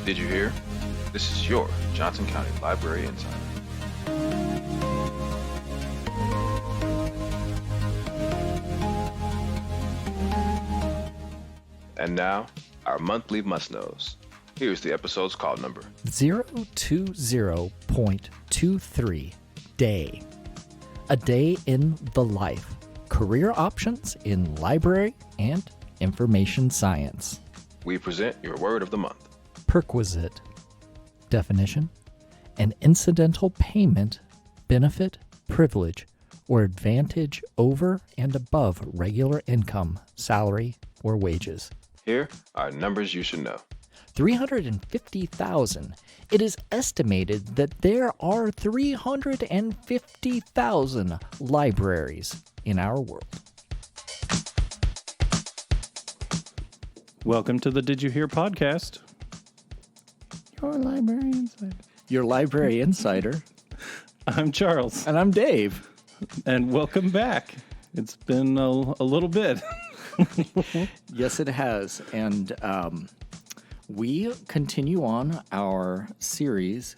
Did you hear? This is your Johnson County Library Insider. And now, our monthly must-knows. Here's the episode's call number. 020.23 Day. A day in the life. Career options in library and information science. We present your word of the month. Perquisite. Definition: an incidental payment, benefit, privilege, or advantage over and above regular income, salary, or wages. Here are numbers you should know. 350,000. It is estimated that there are 350,000 libraries in our world. Welcome to the Did You Hear podcast. Your Library Insider. Your library insider. I'm Charles. And I'm Dave. And welcome back. It's been a little bit. Yes, it has. And we continue on our series,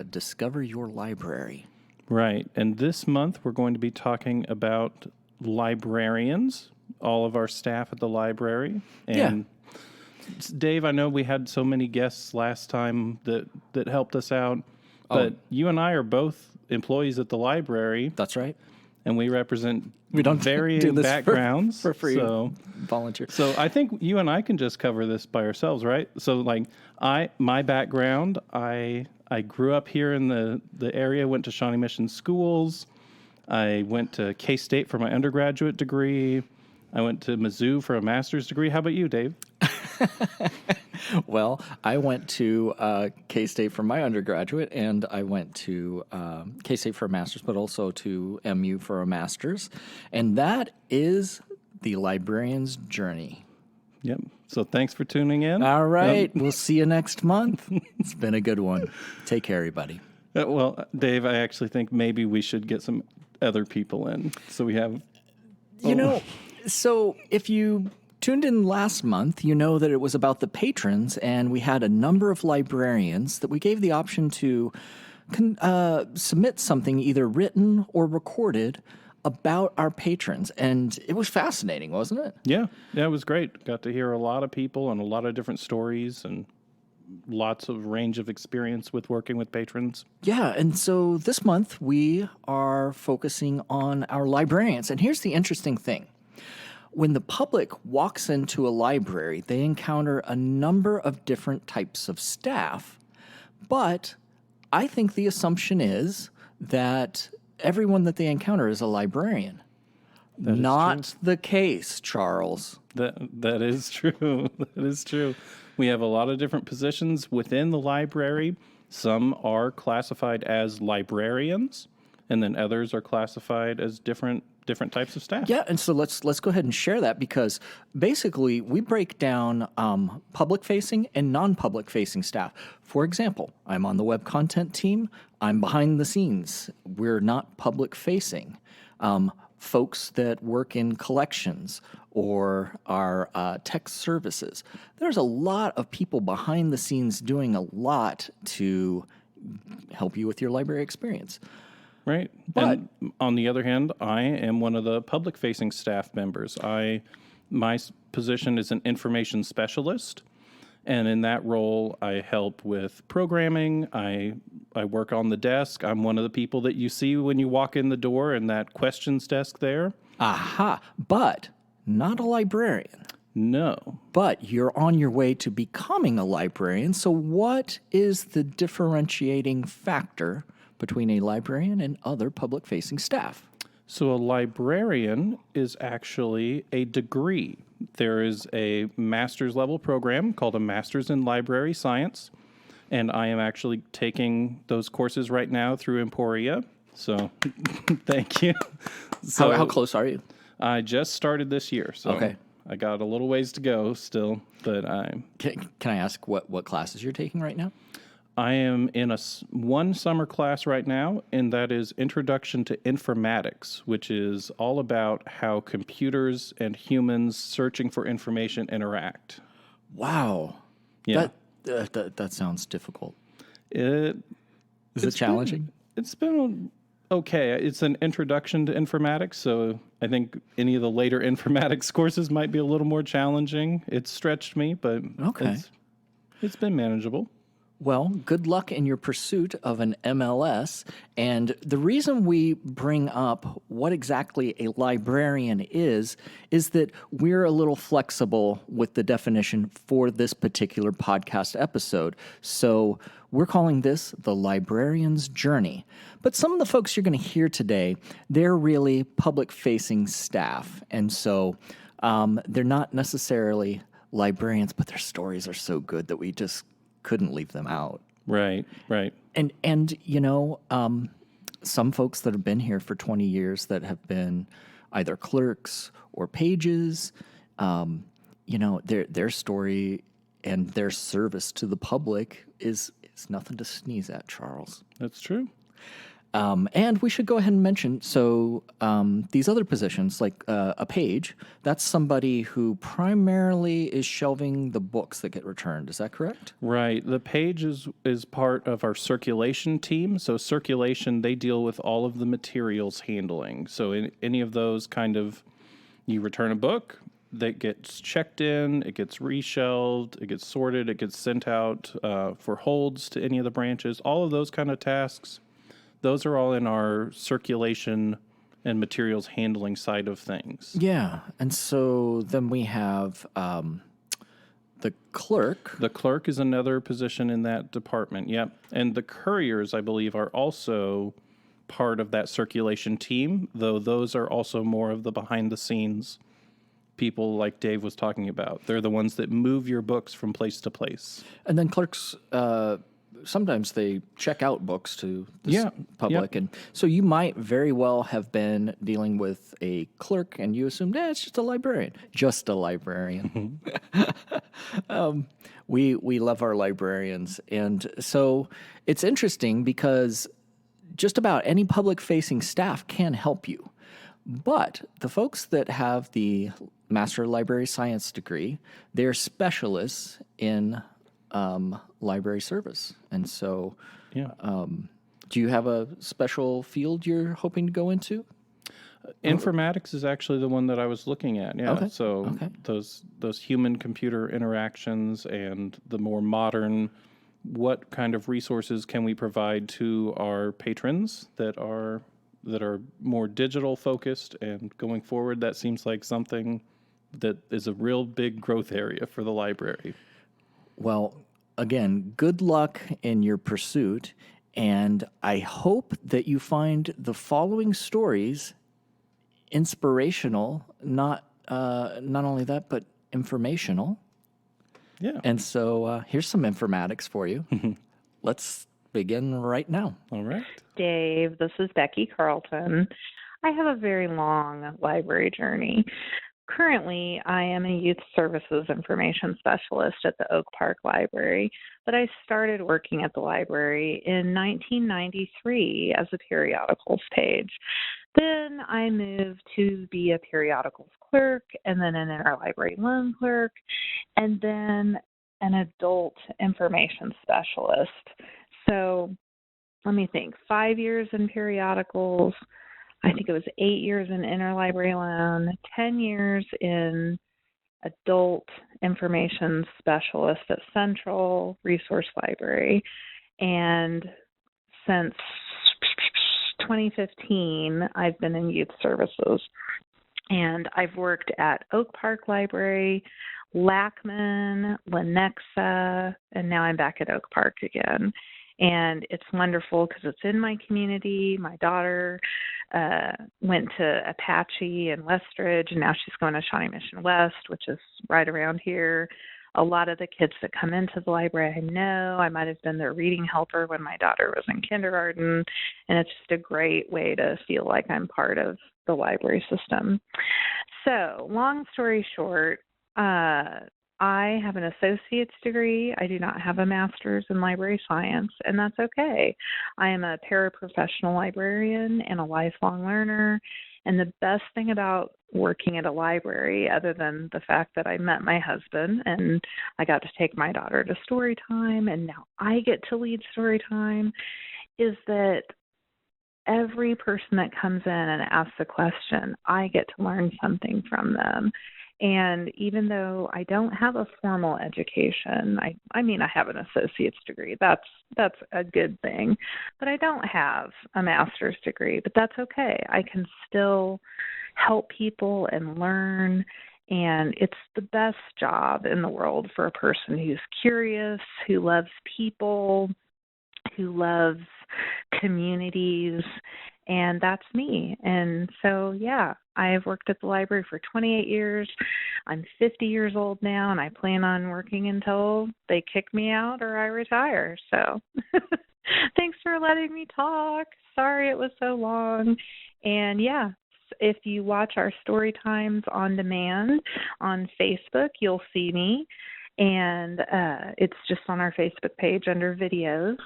Discover Your Library. Right. And this month we're going to be talking about librarians, all of our staff at the library. And Dave, I know we had so many guests last time that helped us out, but you and I are both employees at the library. That's right. And we represent don't varying do this backgrounds. For free. So, volunteer. So I think you and I can just cover this by ourselves, right? So like my background, I grew up here in the area, went to Shawnee Mission schools. I went to K-State for my undergraduate degree. I went to Mizzou for a master's degree. How about you, Dave? Well, I went to K-State for my undergraduate, and I went to K-State for a master's, but also to MU for a master's. And that is the librarian's journey. Yep. So thanks for tuning in. All right. We'll see you next month. It's been a good one. Take care, everybody. Well, Dave, I actually think maybe we should get some other people in. So we have... So if you tuned in last month, you know that it was about the patrons, and we had a number of librarians that we gave the option to submit something either written or recorded about our patrons. And it was fascinating, wasn't it? Yeah, it was great. Got to hear a lot of people and a lot of different stories and lots of range of experience with working with patrons. Yeah, and so this month we are focusing on our librarians. And here's the interesting thing. When the public walks into a library, they encounter a number of different types of staff. But I think the assumption is that everyone that they encounter is a librarian. Not the case, Charles. That is true. That is true. We have a lot of different positions within the library. Some are classified as librarians, and then others are classified as different types of staff. Yeah, and so let's go ahead and share that, because basically we break down public-facing and non-public-facing staff. For example, I'm on the web content team. I'm behind the scenes. We're not public-facing. Folks that work in collections or our tech services. There's a lot of people behind the scenes doing a lot to help you with your library experience. Right. But and on the other hand, I am one of the public-facing staff members. My position is an information specialist, and in that role, I help with programming. I work on the desk. I'm one of the people that you see when you walk in the door in that questions desk there. Aha, but not a librarian. No. But you're on your way to becoming a librarian. So what is the differentiating factor between a librarian and other public-facing staff? So a librarian is actually a degree. There is a master's level program called a Master's in Library Science, and I am actually taking those courses right now through Emporia. So thank you. So How close are you? I just started this year, so Okay. I got a little ways to go still, but Can I ask what classes you're taking right now? I am in one summer class right now, and that is Introduction to Informatics, which is all about how computers and humans searching for information interact. Wow. Yeah. That sounds difficult. It Is it challenging? It's been okay. It's an introduction to informatics, so I think any of the later informatics courses might be a little more challenging. It's stretched me, but Okay. it's been manageable. Well, good luck in your pursuit of an MLS. And the reason we bring up what exactly a librarian is that we're a little flexible with the definition for this particular podcast episode. So we're calling this the librarian's journey. But some of the folks you're going to hear today, they're really public-facing staff. And so they're not necessarily librarians, but their stories are so good that we just couldn't leave them out. Right. And you know, some folks that have been here for 20 years that have been either clerks or pages, you know, their story and their service to the public is nothing to sneeze at, Charles. That's true. And we should go ahead and mention, so these other positions, like a page, that's somebody who primarily is shelving the books that get returned. Is that correct? Right. The page is part of our circulation team. So circulation, they deal with all of the materials handling. So in any of those kind of, you return a book, that gets checked in, it gets reshelved, it gets sorted, it gets sent out for holds to any of the branches, all of those kind of tasks. Those are all in our circulation and materials handling side of things. Yeah. And so then we have the clerk. The clerk is another position in that department, yep. And the couriers, I believe, are also part of that circulation team, though those are also more of the behind-the-scenes people like Dave was talking about. They're the ones that move your books from place to place. And then clerks, sometimes they check out books to the public. And so you might very well have been dealing with a clerk and you assumed, it's just a librarian. Just a librarian. We love our librarians. And so it's interesting because just about any public-facing staff can help you. But the folks that have the Master of Library Science degree, they're specialists in library service. And so do you have a special field you're hoping to go into? Informatics is actually the one that I was looking at. Yeah. Okay. So those human computer interactions and the more modern, what kind of resources can we provide to our patrons that are more digital focused, and going forward, that seems like something that is a real big growth area for the library. Well, again, good luck in your pursuit, and I hope that you find the following stories inspirational, not only that, but informational. Yeah. And so here's some informatics for you. Let's begin right now. All right. Dave, this is Becky Carlton. I have a very long library journey. Currently, I am a youth services information specialist at the Oak Park Library, but I started working at the library in 1993 as a periodicals page. Then I moved to be a periodicals clerk, and then an interlibrary loan clerk, and then an adult information specialist. So let me think, 5 years in periodicals, I think it was 8 years in interlibrary loan, 10 years in adult information specialist at Central Resource Library. And since 2015, I've been in youth services. And I've worked at Oak Park Library, Lackman, Lenexa, and now I'm back at Oak Park again. And it's wonderful because it's in my community. My daughter went to Apache and Westridge, and now she's going to Shawnee Mission West, which is right around here. A lot of the kids that come into the library I know. I might have been their reading helper when my daughter was in kindergarten, and it's just a great way to feel like I'm part of the library system. So, long story short, I have an associate's degree. I do not have a master's in library science, and that's okay. I am a paraprofessional librarian and a lifelong learner, And the best thing about working at a library, other than the fact that I met my husband and I got to take my daughter to story time and now I get to lead story time, is that every person that comes in and asks a question, I get to learn something from them. And even though I don't have a formal education, I mean I have an associate's degree. That's a good thing. But I don't have a master's degree, but that's okay. I can still help people and learn, and it's the best job in the world for a person who's curious, who loves people, who loves communities, and that's me. And so, yeah, I've worked at the library for 28 years. I'm 50 years old now, and I plan on working until they kick me out or I retire. So thanks for letting me talk. Sorry it was so long. And, yeah, if you watch our story times on demand on Facebook, you'll see me. And it's just on our Facebook page under videos.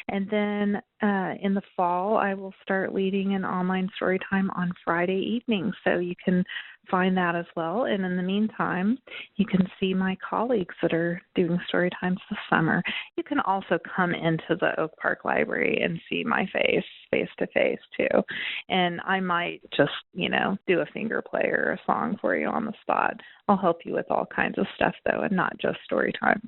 And then in the fall, I will start leading an online story time on Friday evenings, so you can find that as well. And in the meantime, you can see my colleagues that are doing story times this summer. You can also come into the Oak Park Library and see my face to face too. And I might just, do a finger play or a song for you on the spot. I'll help you with all kinds of stuff though, and not just story time.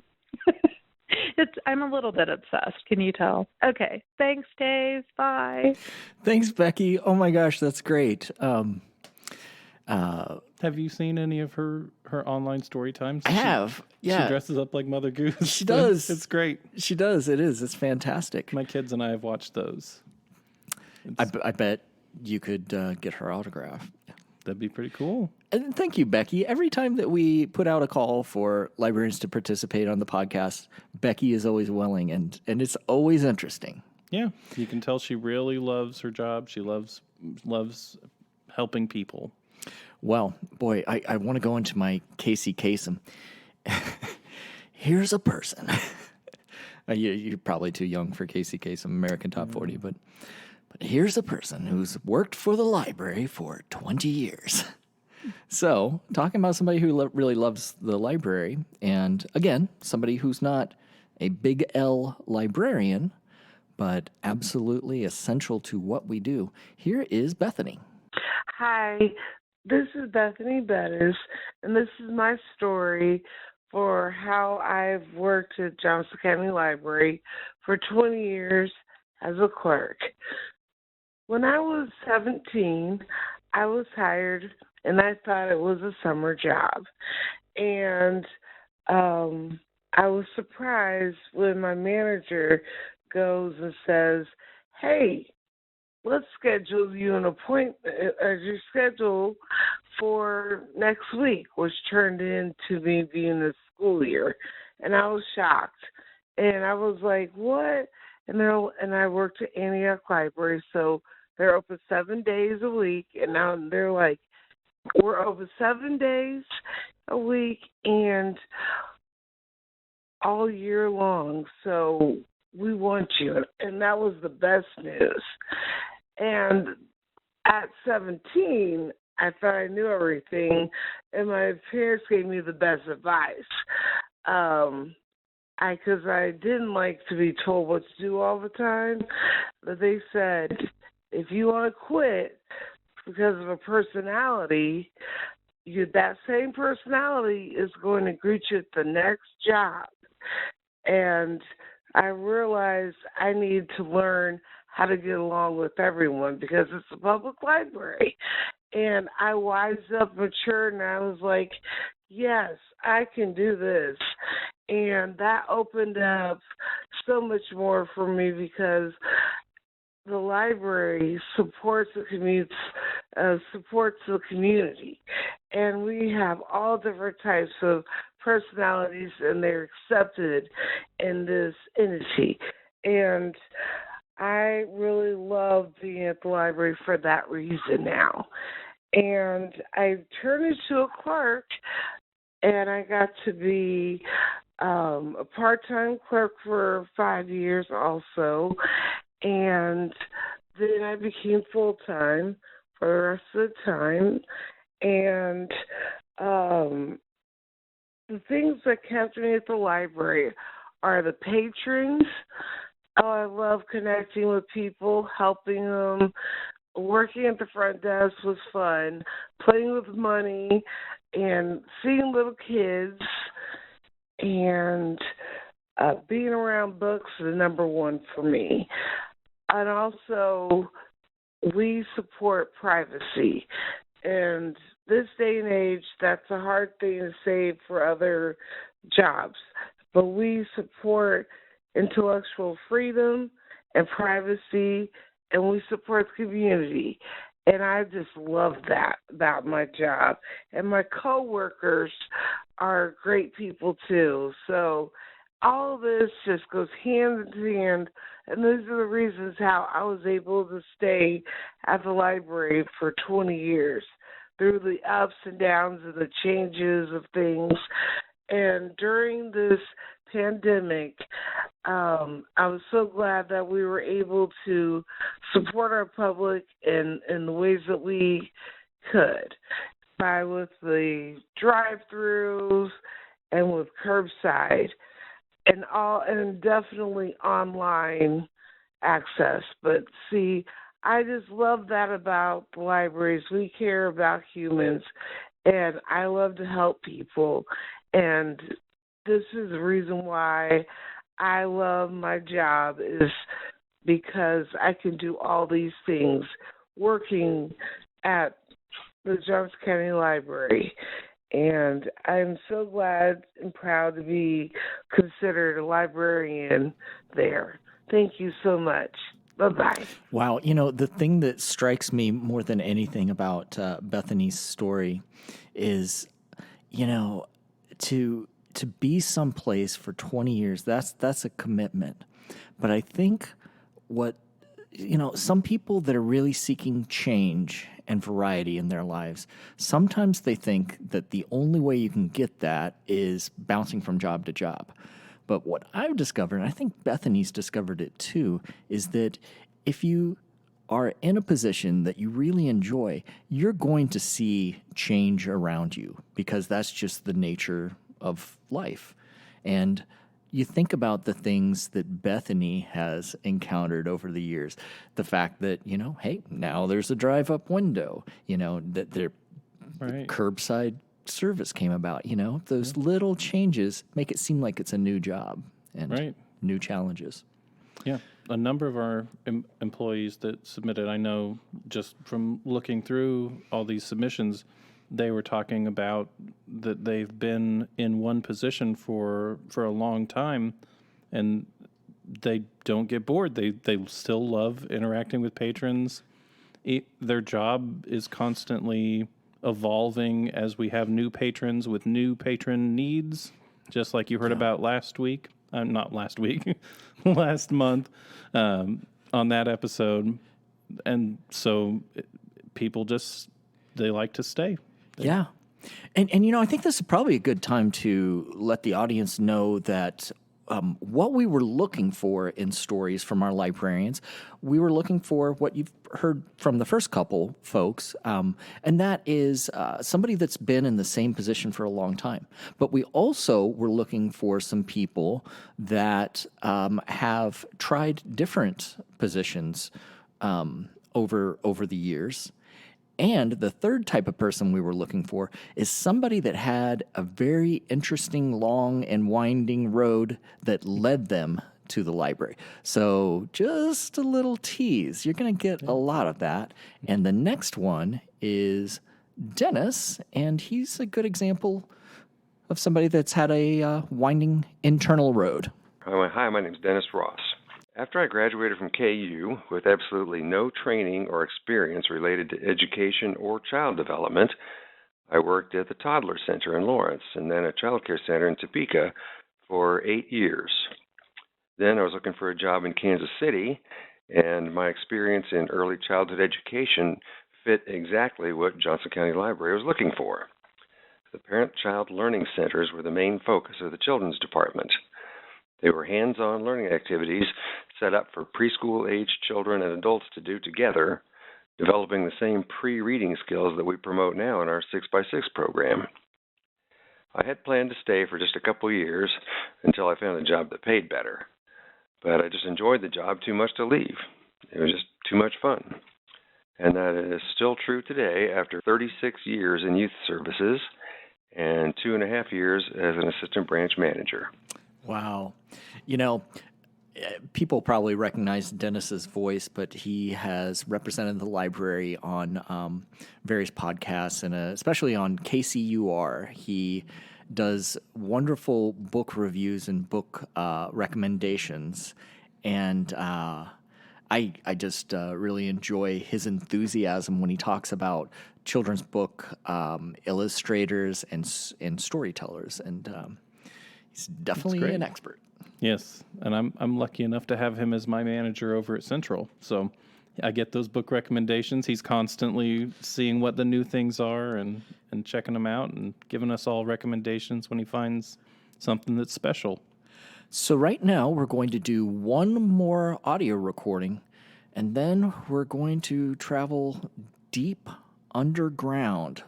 I'm a little bit obsessed. Can you tell? Okay. Thanks, Dave. Bye. Thanks, Becky. Oh my gosh, that's great. Have you seen any of her online story times? I have. Yeah. She dresses up like Mother Goose. She does. It's great. She does. It is. It's fantastic. My kids and I have watched those. I bet you could get her autograph. That'd be pretty cool. And thank you, Becky. Every time that we put out a call for librarians to participate on the podcast, Becky is always willing, and it's always interesting. Yeah, you can tell she really loves her job. She loves helping people. Well, boy, I want to go into my Casey Kasem. Here's a person. You're probably too young for Casey Kasem, American Top 40, but here's a person who's worked for the library for 20 years. So, talking about somebody who really loves the library, and again, somebody who's not a big L librarian, but absolutely essential to what we do. Here is Bethany. Hi, this is Bethany Bettis, and this is my story for how I've worked at Johnson County Library for 20 years as a clerk. When I was 17, I was hired, and I thought it was a summer job. And I was surprised when my manager goes and says, hey, let's schedule you an appointment as your schedule for next week, which turned into me being the school year. And I was shocked. And I was like, what? And I worked at Antioch Library, so they're open 7 days a week. And now they're like, we're open 7 days a week and all year long. So we want you. And that was the best news. And at 17, I thought I knew everything, and my parents gave me the best advice. Because I didn't like to be told what to do all the time, but they said, if you want to quit because of a personality, that same personality is going to greet you at the next job. And I realized I need to learn how to get along with everyone because it's a public library. And I wised up, matured, and I was like, yes, I can do this. And that opened up so much more for me because the library supports the community. And we have all different types of personalities, and they're accepted in this entity. And I really love being at the library for that reason now. And I turned into a clerk, and I got to be a part-time clerk for 5 years also. And then I became full-time for the rest of the time. And the things that kept me at the library are the patrons. Oh, I love connecting with people, helping them. Working at the front desk was fun. Playing with money and seeing little kids and being around books is number one for me. And also, we support privacy. And this day and age, that's a hard thing to say for other jobs. But we support intellectual freedom and privacy, and we support the community. And I just love that about my job. And my coworkers are great people too. So all of this just goes hand in hand, and those are the reasons how I was able to stay at the library for 20 years, through the ups and downs and the changes of things. And during this pandemic, I was so glad that we were able to support our public in the ways that we could, by with the drive-thrus and with curbside and definitely online access. But see, I just love that about the libraries. We care about humans, and I love to help people. And this is the reason why I love my job, is because I can do all these things working at the Johnson County Library. And I'm so glad and proud to be considered a librarian there. Thank you so much. Bye-bye. Wow. The thing that strikes me more than anything about Bethany's story is, to be someplace for 20 years, that's a commitment. But I think some people that are really seeking change and variety in their lives, sometimes they think that the only way you can get that is bouncing from job to job. But what I've discovered, and I think Bethany's discovered it too, is that if you are in a position that you really enjoy, you're going to see change around you, because that's just the nature of life. And you think about the things that Bethany has encountered over the years. The fact that, hey, now there's a drive-up window, that their curbside service came about, those little changes make it seem like it's a new job and new challenges. Yeah. A number of our employees that submitted, I know just from looking through all these submissions, they were talking about that they've been in one position for a long time, and they don't get bored. They still love interacting with patrons. Their job is constantly evolving as we have new patrons with new patron needs, just like you heard about last week. Not last week, last month on that episode. And so people they like to stay. Yeah. And I think this is probably a good time to let the audience know that what we were looking for in stories from our librarians, we were looking for what you've heard from the first couple folks, and that is somebody that's been in the same position for a long time. But we also were looking for some people that have tried different positions over the years. And the third type of person we were looking for is somebody that had a very interesting, long, and winding road that led them to the library. So just a little tease. You're going to get a lot of that. And the next one is Dennis, and he's a good example of somebody that's had a winding internal road. Hi, my name's Dennis Ross. After I graduated from KU with absolutely no training or experience related to education or child development, I worked at the Toddler Center in Lawrence and then a child care center in Topeka for 8 years. Then I was looking for a job in Kansas City, and my experience in early childhood education fit exactly what Johnson County Library was looking for. The Parent-Child Learning Centers were the main focus of the children's department. They were hands-on learning activities set up for preschool-aged children and adults to do together, developing the same pre-reading skills that we promote now in our 6x6 program. I had planned to stay for just a couple years until I found a job that paid better, but I just enjoyed the job too much to leave. It was just too much fun. And that is still true today after 36 years in youth services and 2.5 years as an assistant branch manager. Wow. People probably recognize Dennis's voice, but he has represented the library on various podcasts and especially on KCUR. He does wonderful book reviews and book recommendations, and I just really enjoy his enthusiasm when he talks about children's book illustrators and storytellers, and he's definitely an expert. Yes, and I'm lucky enough to have him as my manager over at Central. So I get those book recommendations. He's constantly seeing what the new things are and checking them out and giving us all recommendations when he finds something that's special. So right now we're going to do one more audio recording, and then we're going to travel deep underground.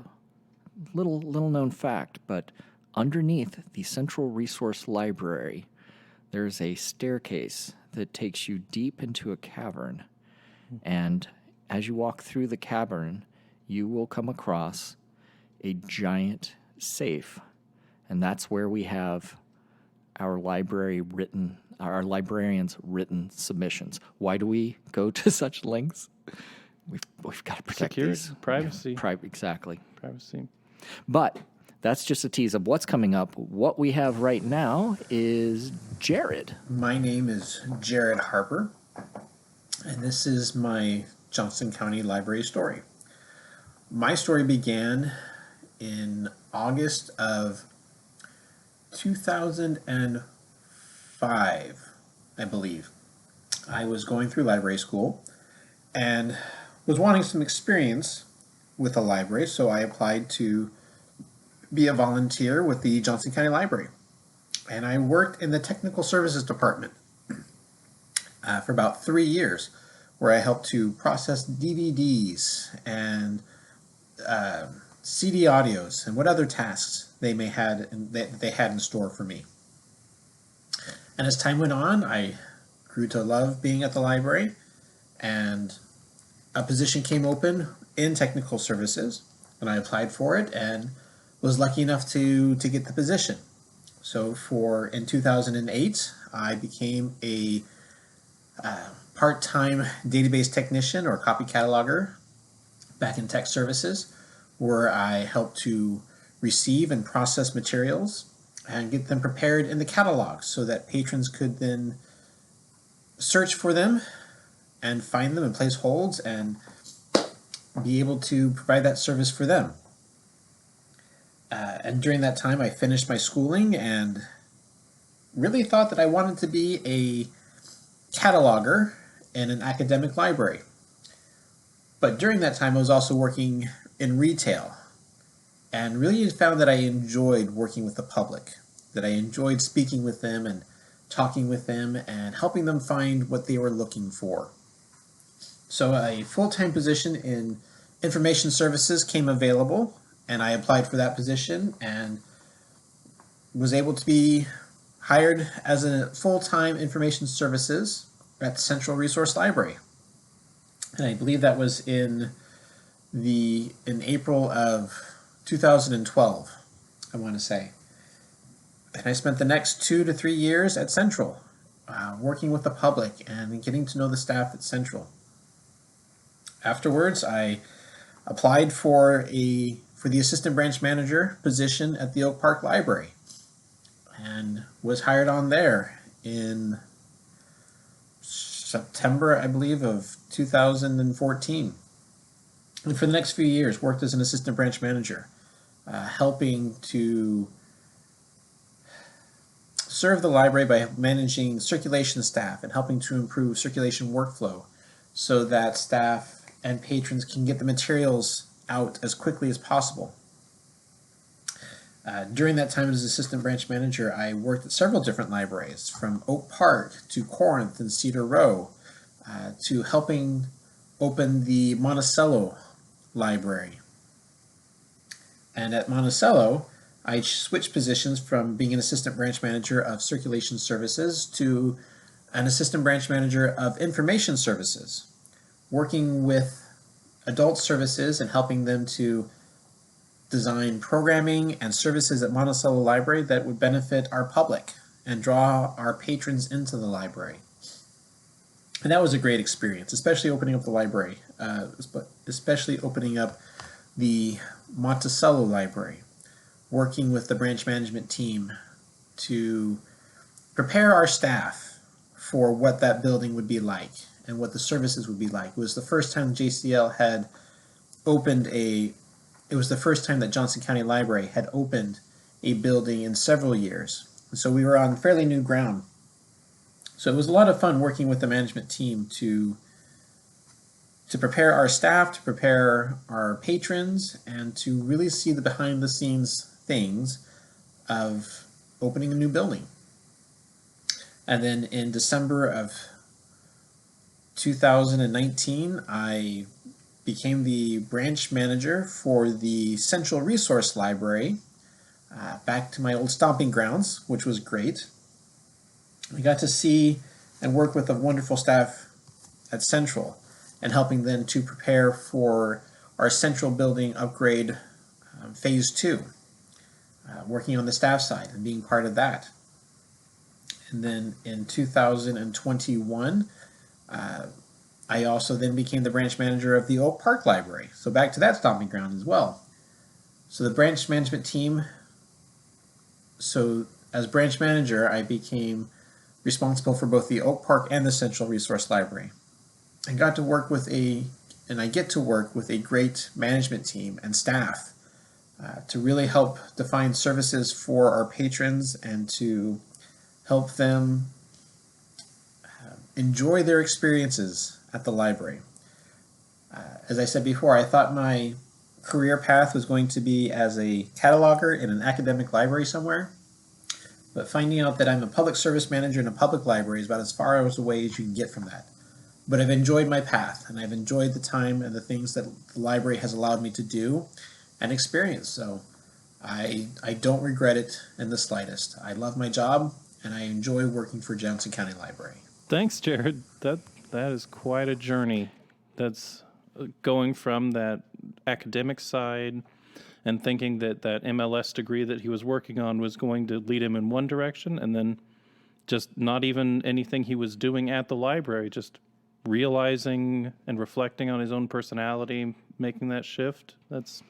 Little known fact, but underneath the Central Resource Library, there's a staircase that takes you deep into a cavern. And as you walk through the cavern, you will come across a giant safe. And that's where we have our librarians' written submissions. Why do we go to such lengths? We've got to protect these. Privacy. Exactly. Privacy. But that's just a tease of what's coming up. What we have right now is Jared. My name is Jared Harper, and this is my Johnson County Library story. My story began in August of 2005, I believe. I was going through library school and was wanting some experience with a library, so I applied to be a volunteer with the Johnson County Library. And I worked in the technical services department for about 3 years, where I helped to process DVDs and CD audios and what other tasks they had in store for me. And as time went on, I grew to love being at the library, and a position came open in technical services, and I applied for it and was lucky enough to get the position. So in 2008, I became a part-time database technician or copy cataloger back in tech services, where I helped to receive and process materials and get them prepared in the catalog so that patrons could then search for them and find them and place holds and be able to provide that service for them. And during that time, I finished my schooling and really thought that I wanted to be a cataloger in an academic library. But during that time, I was also working in retail and really found that I enjoyed working with the public, that I enjoyed speaking with them and talking with them and helping them find what they were looking for. So a full-time position in information services came available, and I applied for that position and was able to be hired as a full-time information services at the Central Resource Library. And I believe that was in April of 2012, I want to say. And I spent the next 2 to 3 years at Central, working with the public and getting to know the staff at Central. Afterwards, I applied for the assistant branch manager position at the Oak Park Library and was hired on there in September, I believe, of 2014. And for the next few years, worked as an assistant branch manager, helping to serve the library by managing circulation staff and helping to improve circulation workflow so that staff and patrons can get the materials out as quickly as possible. During that time as assistant branch manager, I worked at several different libraries, from Oak Park to Corinth and Cedar Row, to helping opened the Monticello Library. And at Monticello, I switched positions from being an assistant branch manager of circulation services to an assistant branch manager of information services, working with adult services and helping them to design programming and services at Monticello Library that would benefit our public and draw our patrons into the library. And that was a great experience, especially opening up the library, especially opening up the Monticello Library, working with the branch management team to prepare our staff for what that building would be like and what the services would be like. It was the first time JCL had opened it was the first time that Johnson County Library had opened a building in several years. And so we were on fairly new ground. So it was a lot of fun working with the management team to prepare our staff, to prepare our patrons, and to really see the behind the scenes things of opening a new building. And then in December of 2019, I became the branch manager for the Central Resource Library, back to my old stomping grounds, which was great. I got to see and work with a wonderful staff at Central and helping them to prepare for our Central building upgrade phase 2, working on the staff side and being part of that. And then in 2021, I also then became the branch manager of the Oak Park Library. So back to that stomping ground as well. So the branch management team, so as branch manager, I became responsible for both the Oak Park and the Central Resource Library. I get to work with a great management team and staff to really help define services for our patrons and to help them enjoy their experiences at the library. As I said before, I thought my career path was going to be as a cataloger in an academic library somewhere, but finding out that I'm a public service manager in a public library is about as far away as you can get from that. But I've enjoyed my path, and I've enjoyed the time and the things that the library has allowed me to do and experience. So I don't regret it in the slightest. I love my job, and I enjoy working for Johnson County Library. Thanks, Jared. That is quite a journey. That's going from that academic side and thinking that MLS degree that he was working on was going to lead him in one direction, and then just not even anything he was doing at the library, just realizing and reflecting on his own personality, making that shift. That's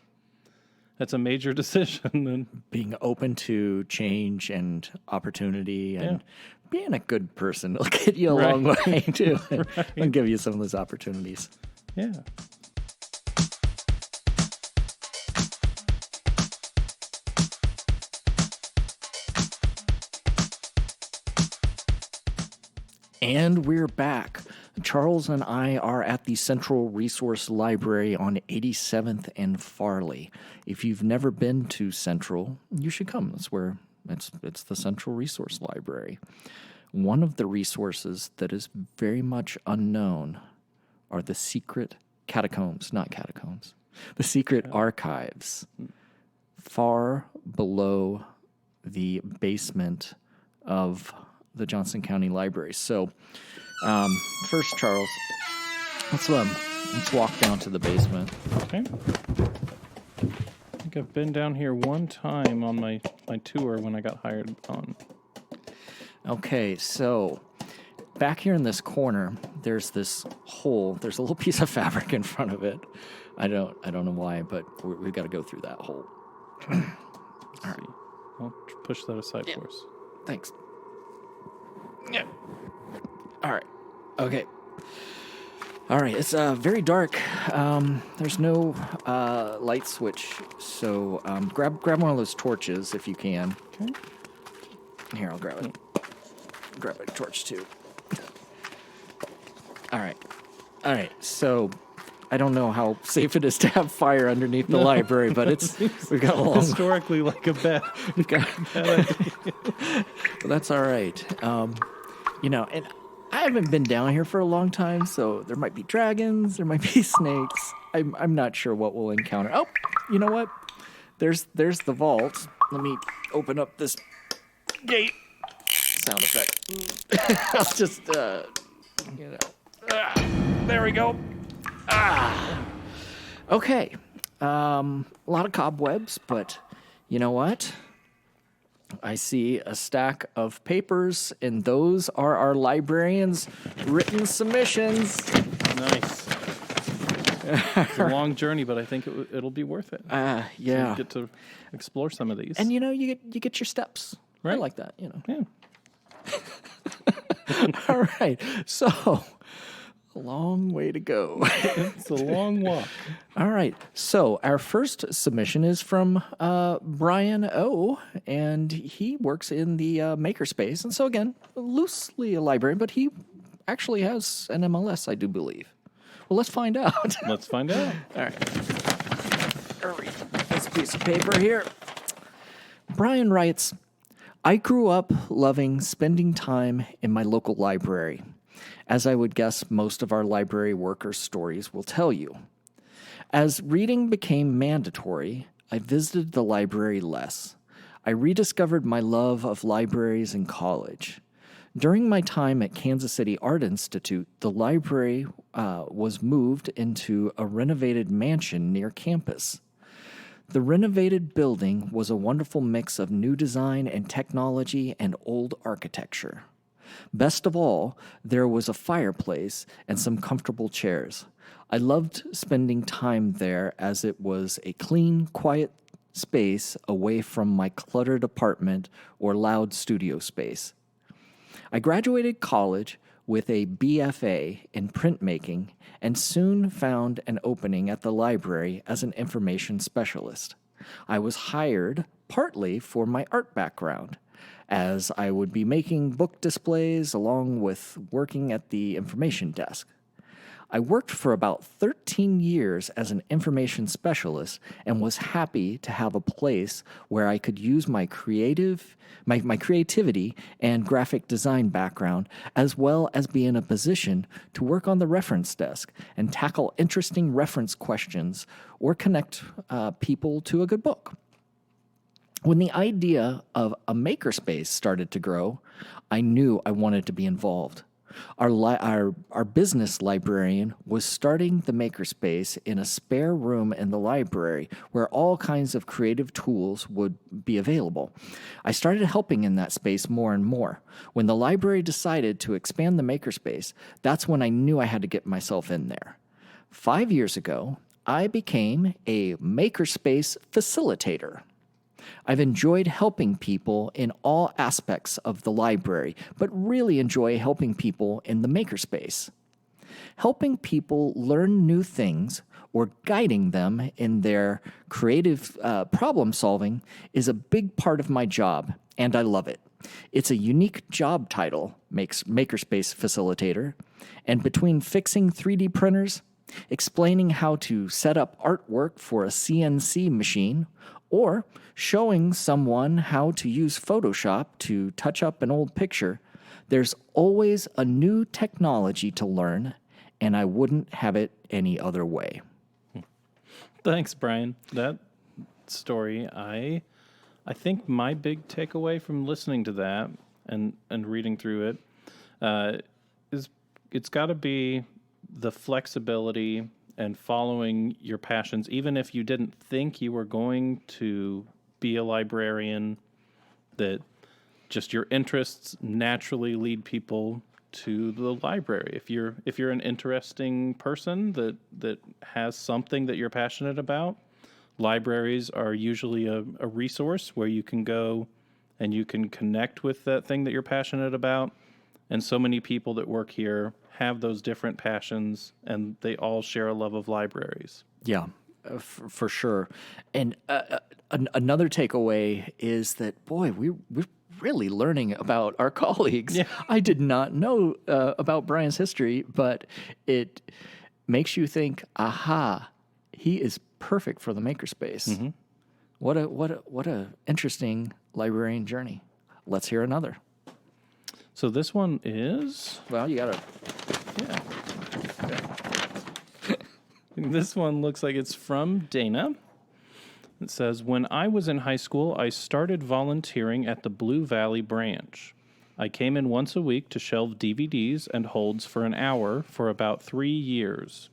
a major decision. And being open to change and opportunity and being a good person will get you a long way too. And give you some of those opportunities. Yeah. And we're back. Charles and I are at the Central Resource Library on 87th and Farley. If you've never been to Central, you should come. That's where it's the Central Resource Library. One of the resources that is very much unknown are the secret catacombs, not catacombs, the secret archives far below the basement of the Johnson County Library. So, first, Charles, let's walk down to the basement. Okay. I think I've been down here one time on my tour when I got hired on. Okay, so back here in this corner, there's this hole. There's a little piece of fabric in front of it. I don't know why, but we've got to go through that hole. All right. I'll push that aside for us. Thanks. Yeah. All right. Okay. All right. It's very dark. There's no light switch, so grab one of those torches if you can. Okay. Here, I'll grab it. Grab a torch too. All right. So I don't know how safe it is to have fire underneath the library, but we've got a long historically like a bad idea. But that's all right. And haven't been down here for a long time, so there might be dragons, there might be snakes. I'm not sure what we'll encounter. Oh, you know what? There's the vault. Let me open up this gate. Sound effect. I'll just, there we go. Okay. A lot of cobwebs, but you know what? I see a stack of papers, and those are our librarians' written submissions. Nice. It's a long journey, but I think it'll be worth it. Yeah. So you get to explore some of these. And you get your steps. Right. I like that, Yeah. All right. So, a long way to go. It's a long walk. All right. So, our first submission is from Brian O., and he works in the makerspace. And so, again, loosely a librarian, but he actually has an MLS, I do believe. Well, let's find out. Let's find out. All right. I'll read this piece of paper here. Brian writes, I grew up loving spending time in my local library, as I would guess most of our library workers' stories will tell you. As reading became mandatory, I visited the library less. I rediscovered my love of libraries in college. During my time at Kansas City Art Institute, the library was moved into a renovated mansion near campus. The renovated building was a wonderful mix of new design and technology and old architecture. Best of all, there was a fireplace and some comfortable chairs. I loved spending time there as it was a clean, quiet space away from my cluttered apartment or loud studio space. I graduated college with a BFA in printmaking and soon found an opening at the library as an information specialist. I was hired partly for my art background, as I would be making book displays along with working at the information desk. I worked for about 13 years as an information specialist and was happy to have a place where I could use my creativity and graphic design background, as well as be in a position to work on the reference desk and tackle interesting reference questions or connect people to a good book. When the idea of a makerspace started to grow, I knew I wanted to be involved. Our business librarian was starting the makerspace in a spare room in the library where all kinds of creative tools would be available. I started helping in that space more and more. When the library decided to expand the makerspace, that's when I knew I had to get myself in there. 5 years ago, I became a makerspace facilitator. I've enjoyed helping people in all aspects of the library, but really enjoy helping people in the makerspace. Helping people learn new things or guiding them in their creative problem solving is a big part of my job, and I love it. It's a unique job title, Makerspace Facilitator, and between fixing 3D printers, explaining how to set up artwork for a CNC machine, or showing someone how to use Photoshop to touch up an old picture, there's always a new technology to learn, and I wouldn't have it any other way. Thanks, Brian. That story, I think my big takeaway from listening to that and reading through it is it's got to be the flexibility and following your passions, even if you didn't think you were going to be a librarian, that just your interests naturally lead people to the library. If you're an interesting person that has something that you're passionate about, libraries are usually a resource where you can go and you can connect with that thing that you're passionate about. And so many people that work here have those different passions, and they all share a love of libraries. Yeah, for sure. And another takeaway is that, boy, we're really learning about our colleagues. Yeah. I did not know about Brian's history, but it makes you think, aha, he is perfect for the makerspace. Mm-hmm. What a interesting librarian journey. Let's hear another. So this one is, Well, you gotta. yeah. This one looks like it's from Dana. It says, when I was in high school, I started volunteering at the Blue Valley branch. I came in once a week to shelve DVDs and holds for an hour for about 3 years.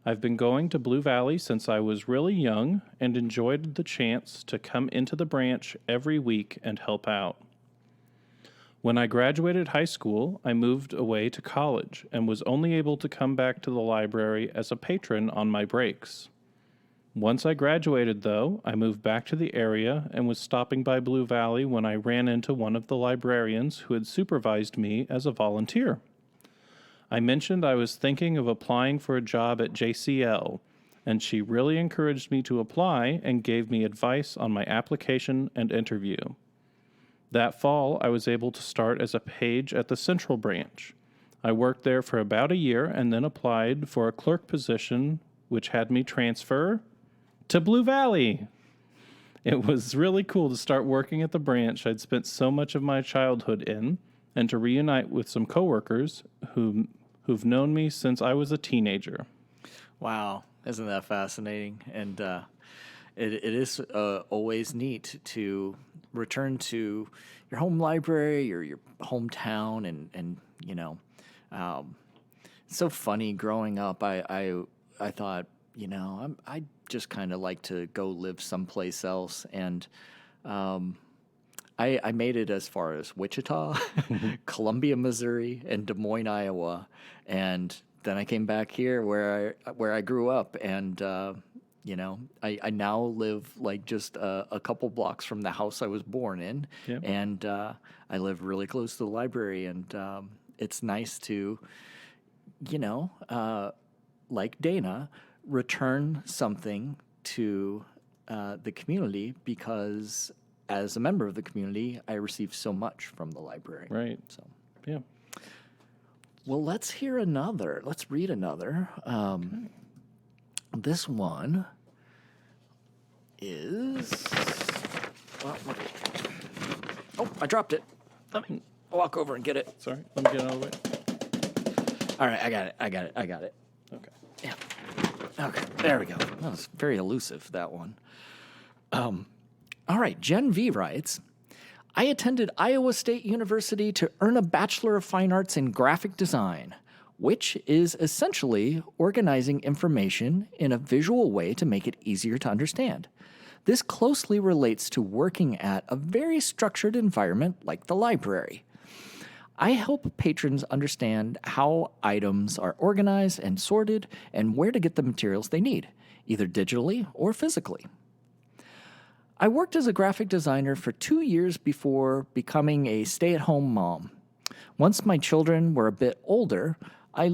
I've been going to Blue Valley since I was really young and enjoyed the chance to come into the branch every week and help out. When I graduated high school, I moved away to college and was only able to come back to the library as a patron on my breaks. Once I graduated, though, I moved back to the area and was stopping by Blue Valley when I ran into one of the librarians who had supervised me as a volunteer. I mentioned I was thinking of applying for a job at JCL, and she really encouraged me to apply and gave me advice on my application and interview. That fall, I was able to start as a page at the Central Branch. I worked there for about a year and then applied for a clerk position, which had me transfer to Blue Valley. It was really cool to start working at the branch I'd spent so much of my childhood in, and to reunite with some coworkers who've known me since I was a teenager. Wow, isn't that fascinating? And it is always neat to return to your home library or your hometown, and you know, it's so funny. Growing up, I thought, you know, I just kind of like to go live someplace else, and I made it as far as Wichita, Columbia, Missouri, and Des Moines, Iowa, and then I came back here where I grew up, and you know, I now live like just a couple blocks from the house I was born in, Yep. and I live really close to the library, and it's nice to, you know, like Dana, return something to the community, because as a member of the community, I receive so much from the library. Right. So, Yeah. well, let's read another. This one is. Oh, I dropped it. Let me walk over and get it. Sorry. Let me get out of the way. All right, I got it. Okay. Yeah. Okay, there we go. That was very elusive, that one. All right, Jen V writes, I attended Iowa State University to earn a Bachelor of Fine Arts in Graphic Design, which is essentially organizing information in a visual way to make it easier to understand. This closely relates to working at a very structured environment like the library. I help patrons understand how items are organized and sorted and where to get the materials they need, either digitally or physically. I worked as a graphic designer for 2 years before becoming a stay-at-home mom. Once my children were a bit older, I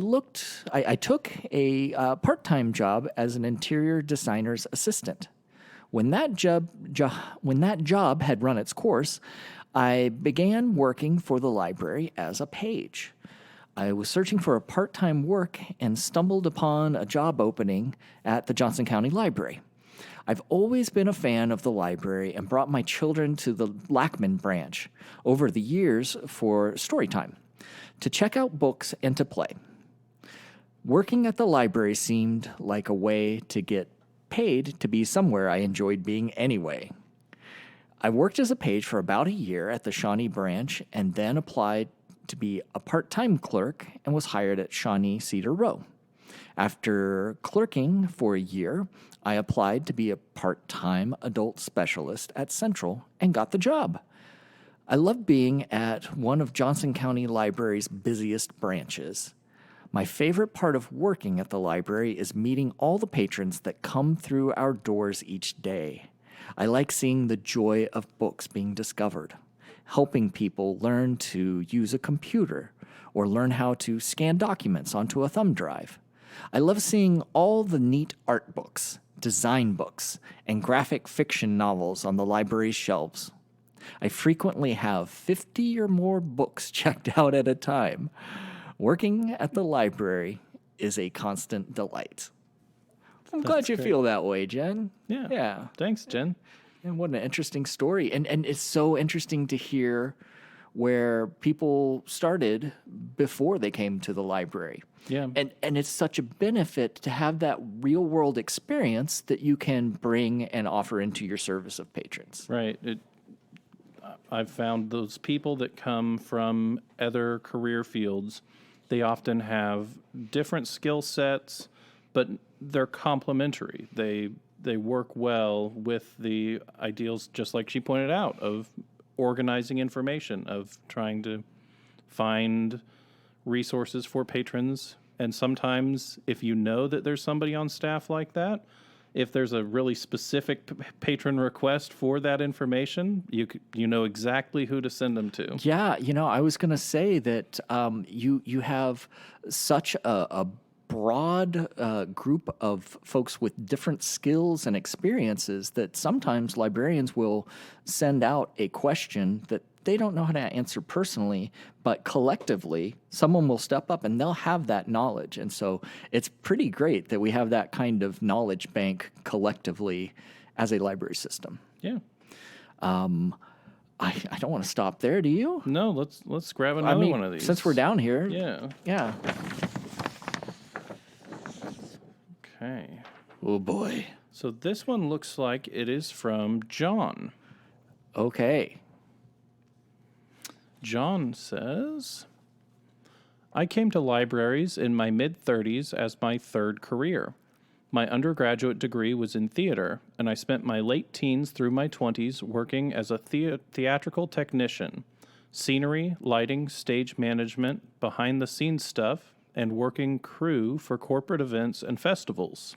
took a part-time job as an interior designer's assistant. When that job had run its course, I began working for the library as a page. I was searching for a part-time work and stumbled upon a job opening at the Johnson County Library. I've always been a fan of the library and brought my children to the Lackman branch over the years for story time, to check out books and to play. Working at the library seemed like a way to get paid to be somewhere I enjoyed being anyway. I worked as a page for about a year at the Shawnee branch and then applied to be a part-time clerk and was hired at Shawnee Cedar Row. After clerking for a year, I applied to be a part-time adult specialist at Central and got the job. I love being at one of Johnson County Library's busiest branches. My favorite part of working at the library is meeting all the patrons that come through our doors each day. I like seeing the joy of books being discovered, helping people learn to use a computer or learn how to scan documents onto a thumb drive. I love seeing all the neat art books, design books, and graphic fiction novels on the library's shelves. I frequently have 50 or more books checked out at a time. Working at the library is a constant delight. I'm glad you feel that way, Jen. Yeah. Thanks, Jen. And what an interesting story. And it's so interesting to hear where people started before they came to the library. Yeah. And it's such a benefit to have that real world experience that you can bring and offer into your service of patrons. Right. I've found those people that come from other career fields, they often have different skill sets, but they're complementary. They work well with the ideals, just like she pointed out, of organizing information, of trying to find resources for patrons. And sometimes if you know that there's somebody on staff like that, if there's a really specific patron request for that information, you know exactly who to send them to. Yeah, I was going to say that you have such a broad group of folks with different skills and experiences that sometimes librarians will send out a question that they don't know how to answer personally, but collectively, someone will step up and they'll have that knowledge. And so it's pretty great that we have that kind of knowledge bank collectively as a library system. Yeah. I don't want to stop there. Do you? No, let's grab another one of these. Since we're down here. Yeah. Yeah. Okay. Oh, boy. So this one looks like it is from John. Okay. John says, I came to libraries in my mid-30s as my third career. My undergraduate degree was in theater, and I spent my late teens through my 20s working as a theatrical technician, scenery, lighting, stage management, behind-the-scenes stuff, and working crew for corporate events and festivals.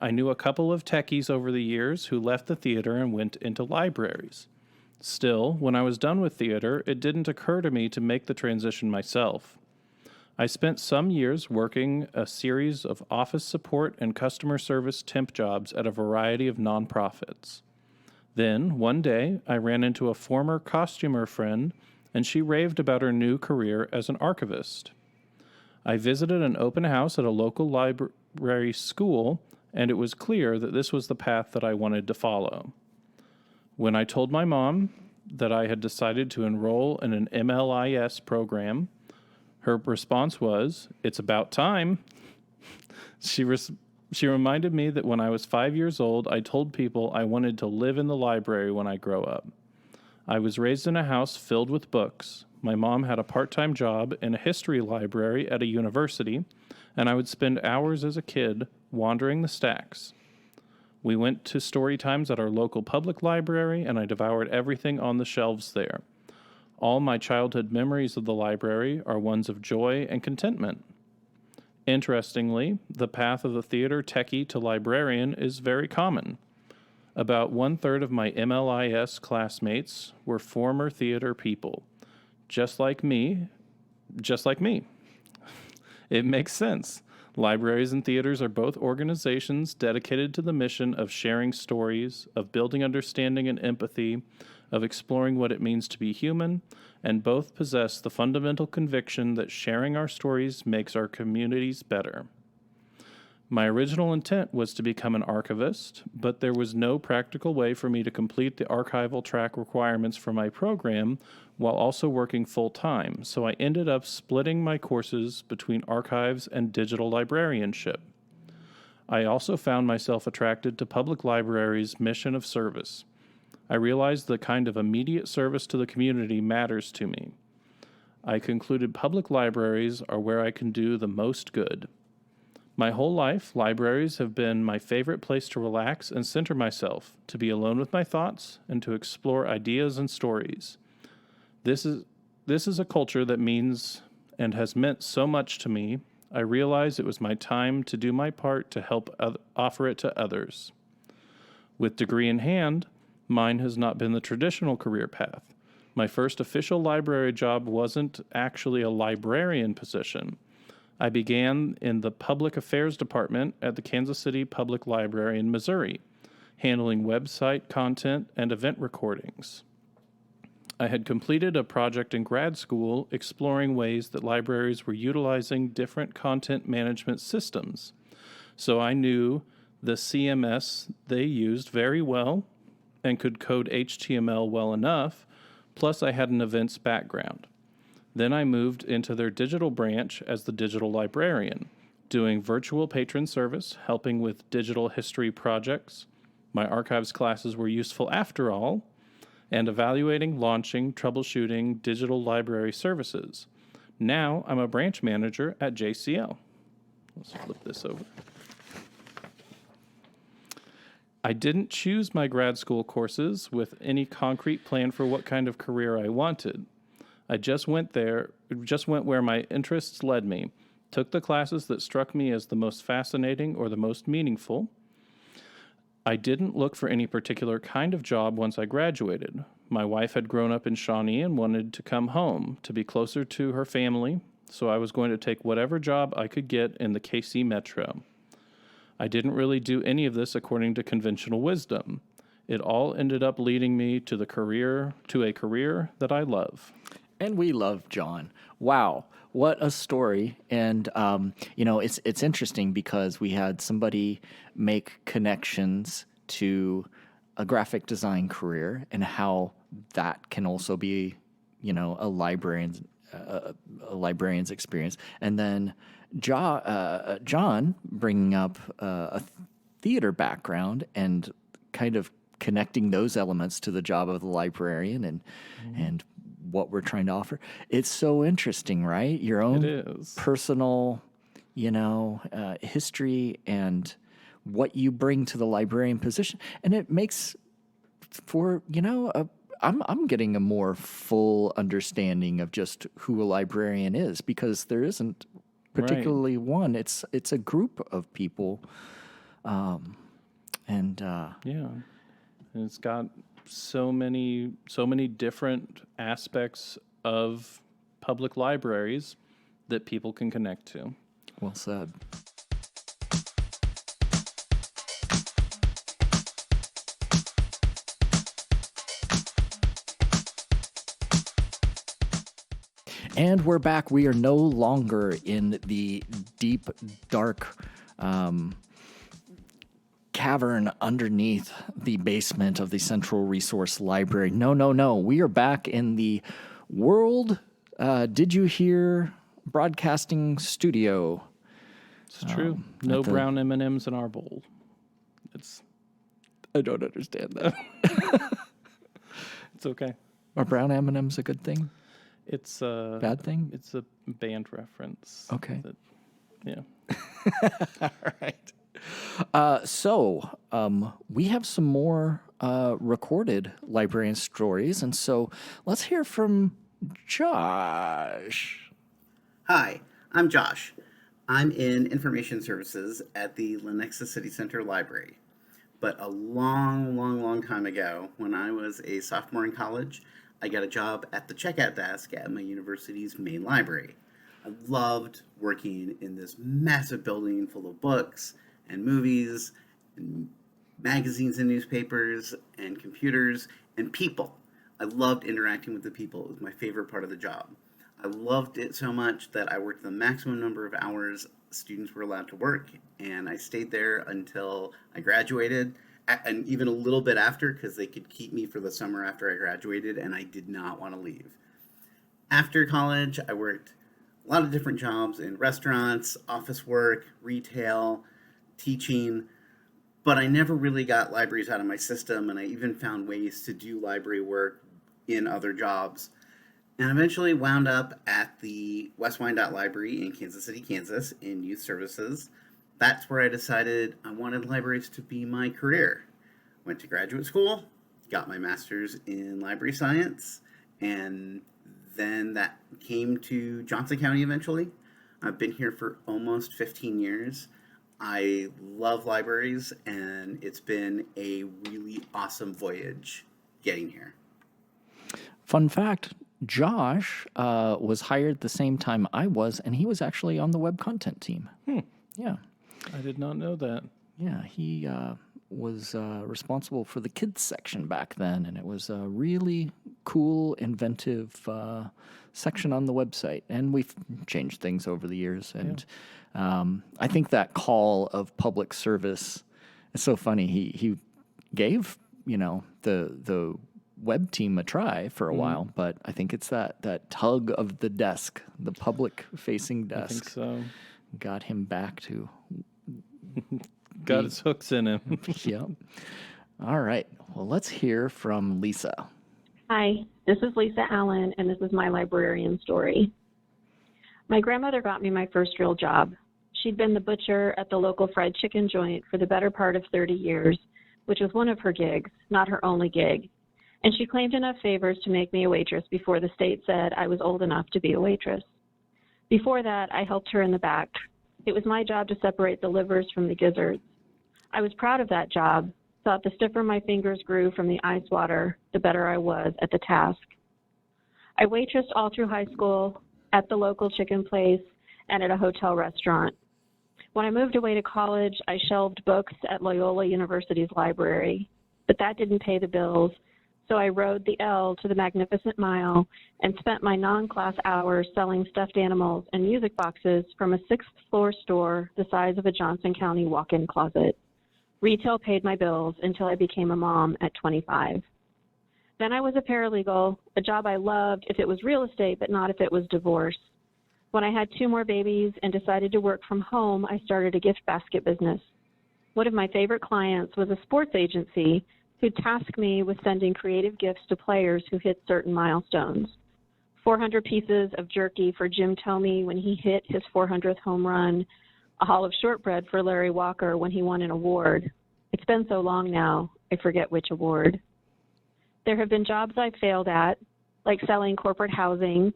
I knew a couple of techies over the years who left the theater and went into libraries. Still, when I was done with theater, it didn't occur to me to make the transition myself. I spent some years working a series of office support and customer service temp jobs at a variety of nonprofits. Then, one day, I ran into a former costumer friend, and she raved about her new career as an archivist. I visited an open house at a local library school, and it was clear that this was the path that I wanted to follow. When I told my mom that I had decided to enroll in an MLIS program, her response was, "It's about time." She reminded me that when I was 5 years old, I told people I wanted to live in the library when I grow up. I was raised in a house filled with books. My mom had a part-time job in a history library at a university, and I would spend hours as a kid wandering the stacks. We went to story times at our local public library, and I devoured everything on the shelves there. All my childhood memories of the library are ones of joy and contentment. Interestingly, the path of the theater techie to librarian is very common. About 1/3 of my MLIS classmates were former theater people. Just like me. It makes sense. Libraries and theaters are both organizations dedicated to the mission of sharing stories, of building understanding and empathy, of exploring what it means to be human, and both possess the fundamental conviction that sharing our stories makes our communities better. My original intent was to become an archivist, but there was no practical way for me to complete the archival track requirements for my program while also working full-time, so I ended up splitting my courses between archives and digital librarianship. I also found myself attracted to public libraries' mission of service. I realized the kind of immediate service to the community matters to me. I concluded public libraries are where I can do the most good. My whole life, libraries have been my favorite place to relax and center myself, to be alone with my thoughts, and to explore ideas and stories. This is a culture that means and has meant so much to me. I realized it was my time to do my part to help offer it to others. With degree in hand, mine has not been the traditional career path. My first official library job wasn't actually a librarian position. I began in the Public Affairs Department at the Kansas City Public Library in Missouri, handling website content and event recordings. I had completed a project in grad school exploring ways that libraries were utilizing different content management systems. So I knew the CMS they used very well and could code HTML well enough, Plus, I had an events background. Then I moved into their digital branch as the digital librarian, doing virtual patron service, helping with digital history projects. My archives classes were useful after all, and evaluating, launching, troubleshooting digital library services. Now I'm a branch manager at JCL. Let's flip this over. I didn't choose my grad school courses with any concrete plan for what kind of career I wanted. I just went where my interests led me, took the classes that struck me as the most fascinating or the most meaningful. I didn't look for any particular kind of job once I graduated. My wife had grown up in Shawnee and wanted to come home to be closer to her family, so I was going to take whatever job I could get in the KC Metro. I didn't really do any of this according to conventional wisdom. It all ended up leading me to a career that I love. And we love John. Wow, what a story. And, it's interesting because we had somebody make connections to a graphic design career and how that can also be, a librarian's experience. And then John bringing up a theater background and kind of connecting those elements to the job of the librarian and what we're trying to offer. It's so interesting, right? Your own personal, history and what you bring to the librarian position. And it makes for, I'm getting a more full understanding of just who a librarian is, because there isn't particularly one. It's a group of people. And it's got so many different aspects of public libraries that people can connect to. Well said. And we're back. We are no longer in the deep, dark cavern underneath the basement of the Central Resource Library. No. We are back in the World Did You Hear Broadcasting Studio. It's true. No brown M&Ms in our bowl. I don't understand that. It's okay. Are brown M&Ms a good thing? It's a bad thing. It's a band reference. Okay. Yeah. All right. So we have some more recorded librarian stories, and so let's hear from Josh. Hi, I'm Josh. I'm in information services at the Lenexa City Center Library. But a long time ago, when I was a sophomore in college, I got a job at the checkout desk at my university's main library. I loved working in this massive building full of books and movies and magazines and newspapers and computers and people. I loved interacting with the people. It was my favorite part of the job. I loved it so much that I worked the maximum number of hours students were allowed to work, and I stayed there until I graduated, and even a little bit after, because they could keep me for the summer after I graduated, and I did not want to leave. After college, I worked a lot of different jobs in restaurants, office work, retail, teaching, but I never really got libraries out of my system, and I even found ways to do library work in other jobs. And eventually wound up at the West Wyandotte Library in Kansas City, Kansas, in youth services. That's where I decided I wanted libraries to be my career. Went to graduate school, got my master's in library science, and then that came to Johnson County eventually. I've been here for almost 15 years. I love libraries, and it's been a really awesome voyage getting here. Fun fact, Josh was hired the same time I was, and he was actually on the web content team. Yeah. I did not know that. Yeah, he was responsible for the kids section back then, and it was a really cool, inventive section on the website. And we've changed things over the years. And I think that call of public service is so funny. He gave, the web team a try for a while, but I think it's that tug of the desk, the public-facing desk. I think so. Got him back to... Got his hooks in him. Yep. All right. Well, let's hear from Lisa. Hi, this is Lisa Allen, and this is my librarian story. My grandmother got me my first real job. She'd been the butcher at the local fried chicken joint for the better part of 30 years, which was one of her gigs, not her only gig. And she claimed enough favors to make me a waitress before the state said I was old enough to be a waitress. Before that, I helped her in the back. It was my job to separate the livers from the gizzards. I was proud of that job, thought the stiffer my fingers grew from the ice water, the better I was at the task. I waitressed all through high school, at the local chicken place, and at a hotel restaurant. When I moved away to college, I shelved books at Loyola University's library, but that didn't pay the bills, so I rode the L to the Magnificent Mile and spent my non-class hours selling stuffed animals and music boxes from a sixth-floor store the size of a Johnson County walk-in closet. Retail paid my bills until I became a mom at 25. Then I was a paralegal, a job I loved if it was real estate, but not if it was divorce. When I had 2 more babies and decided to work from home, I started a gift basket business. One of my favorite clients was a sports agency who'd task me with sending creative gifts to players who hit certain milestones. 400 pieces of jerky for Jim Thome when he hit his 400th home run, a haul of shortbread for Larry Walker when he won an award. It's been so long now, I forget which award. There have been jobs I failed at, like selling corporate housing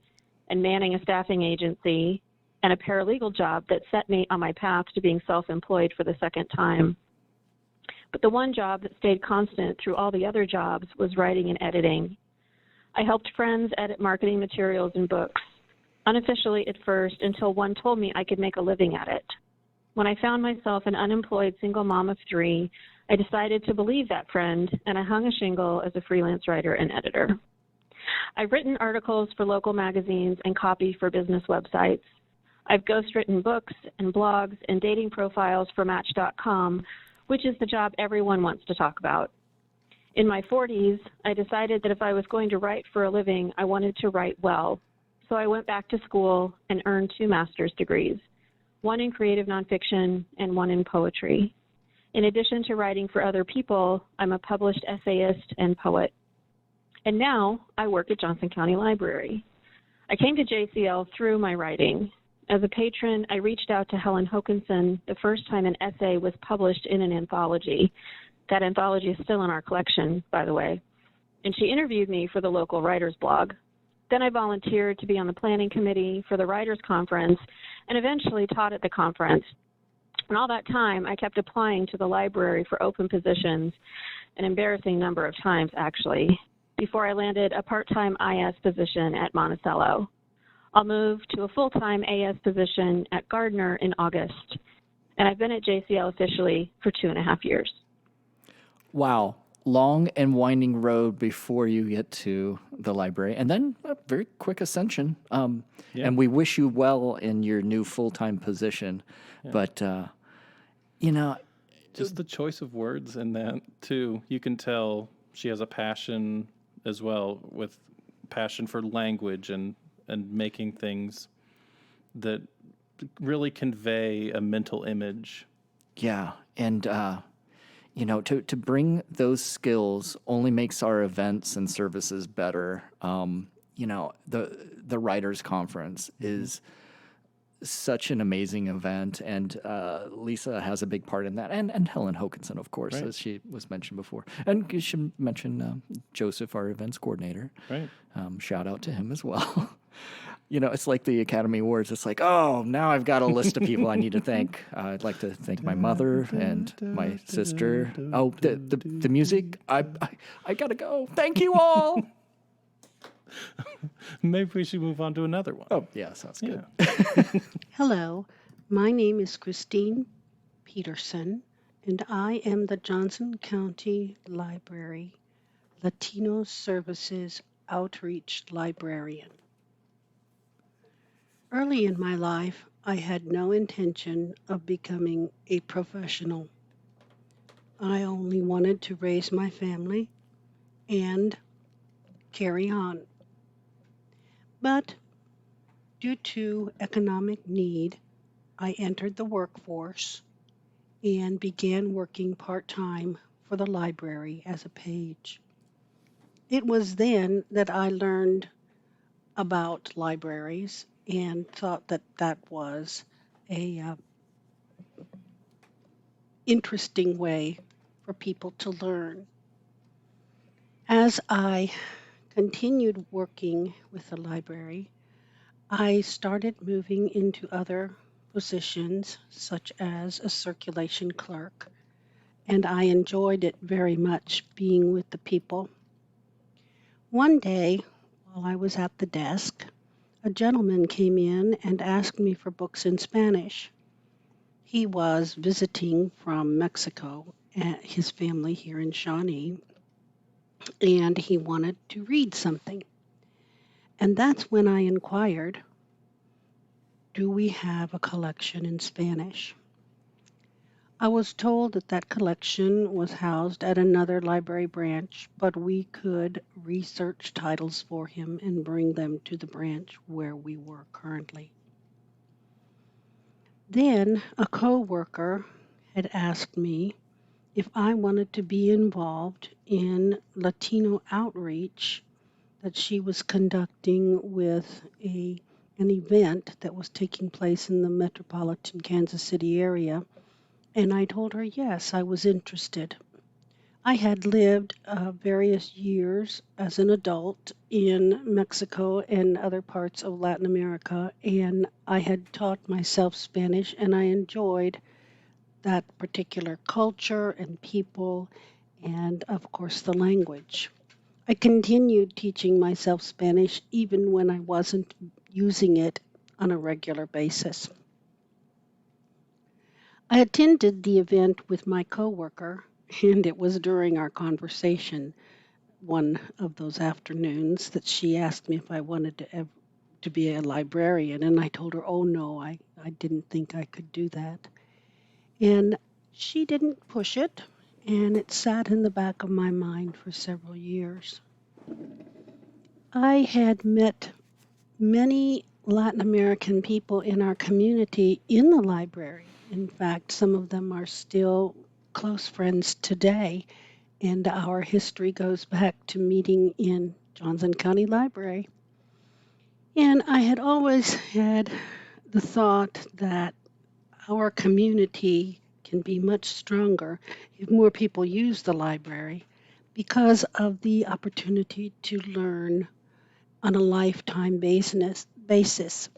and manning a staffing agency, and a paralegal job that set me on my path to being self-employed for the second time. But the one job that stayed constant through all the other jobs was writing and editing. I helped friends edit marketing materials and books, unofficially at first until one told me I could make a living at it. When I found myself an unemployed single mom of 3, I decided to believe that friend, and I hung a shingle as a freelance writer and editor. I've written articles for local magazines and copy for business websites. I've ghostwritten books and blogs and dating profiles for Match.com, which is the job everyone wants to talk about. In my 40s, I decided that if I was going to write for a living, I wanted to write well. So I went back to school and earned 2 master's degrees, one in creative nonfiction and one in poetry. In addition to writing for other people, I'm a published essayist and poet. And now I work at Johnson County Library. I came to JCL through my writing. As a patron, I reached out to Helen Hokinson the first time an essay was published in an anthology. That anthology is still in our collection, by the way. And she interviewed me for the local writers blog. Then I volunteered to be on the planning committee for the Writers Conference and eventually taught at the conference. And all that time, I kept applying to the library for open positions, an embarrassing number of times, actually, before I landed a part-time IS position at Monticello. I'll move to a full-time AS position at Gardner in August, and I've been at JCL officially for 2.5 years. Wow. Long and winding road before you get to the library, and then a very quick ascension. And we wish you well in your new full-time position. Yeah. But, just the choice of words in that, too. You can tell she has a passion as well, with passion for language and making things that really convey a mental image. Yeah, and to bring those skills only makes our events and services better. The Writers Conference is such an amazing event, and Lisa has a big part in that, and Helen Hokinson, of course, right, as she was mentioned before. And you should mention Joseph, our events coordinator. Right. Shout out to him as well. It's like the Academy Awards. It's like, oh, now I've got a list of people I need to thank. I'd like to thank my mother and my sister. Oh, the music. I gotta go. Thank you all. Maybe we should move on to another one. Oh, yeah, sounds good. Yeah. Hello, my name is Christine Peterson, and I am the Johnson County Library Latino Services Outreach Librarian. Early in my life, I had no intention of becoming a professional. I only wanted to raise my family and carry on. But due to economic need, I entered the workforce and began working part-time for the library as a page. It was then that I learned about libraries and thought that that was a interesting way for people to learn. As I continued working with the library, I started moving into other positions, such as a circulation clerk, and I enjoyed it very much being with the people. One day, while I was at the desk, a gentleman came in and asked me for books in Spanish. He was visiting from Mexico, his family here in Shawnee, and he wanted to read something. And that's when I inquired, do we have a collection in Spanish? I was told that that collection was housed at another library branch, but we could research titles for him and bring them to the branch where we were currently. Then a co-worker had asked me if I wanted to be involved in Latino outreach that she was conducting with an event that was taking place in the metropolitan Kansas City area. And I told her, yes, I was interested. I had lived various years as an adult in Mexico and other parts of Latin America, and I had taught myself Spanish, and I enjoyed that particular culture and people, and of course the language. I continued teaching myself Spanish even when I wasn't using it on a regular basis. I attended the event with my coworker, and it was during our conversation one of those afternoons that she asked me if I wanted to be a librarian, and I told her, oh no, I didn't think I could do that. And she didn't push it, and it sat in the back of my mind for several years. I had met many Latin American people in our community in the library. In fact, some of them are still close friends today, and our history goes back to meeting in Johnson County Library. And I had always had the thought that our community can be much stronger if more people use the library because of the opportunity to learn on a lifetime basis.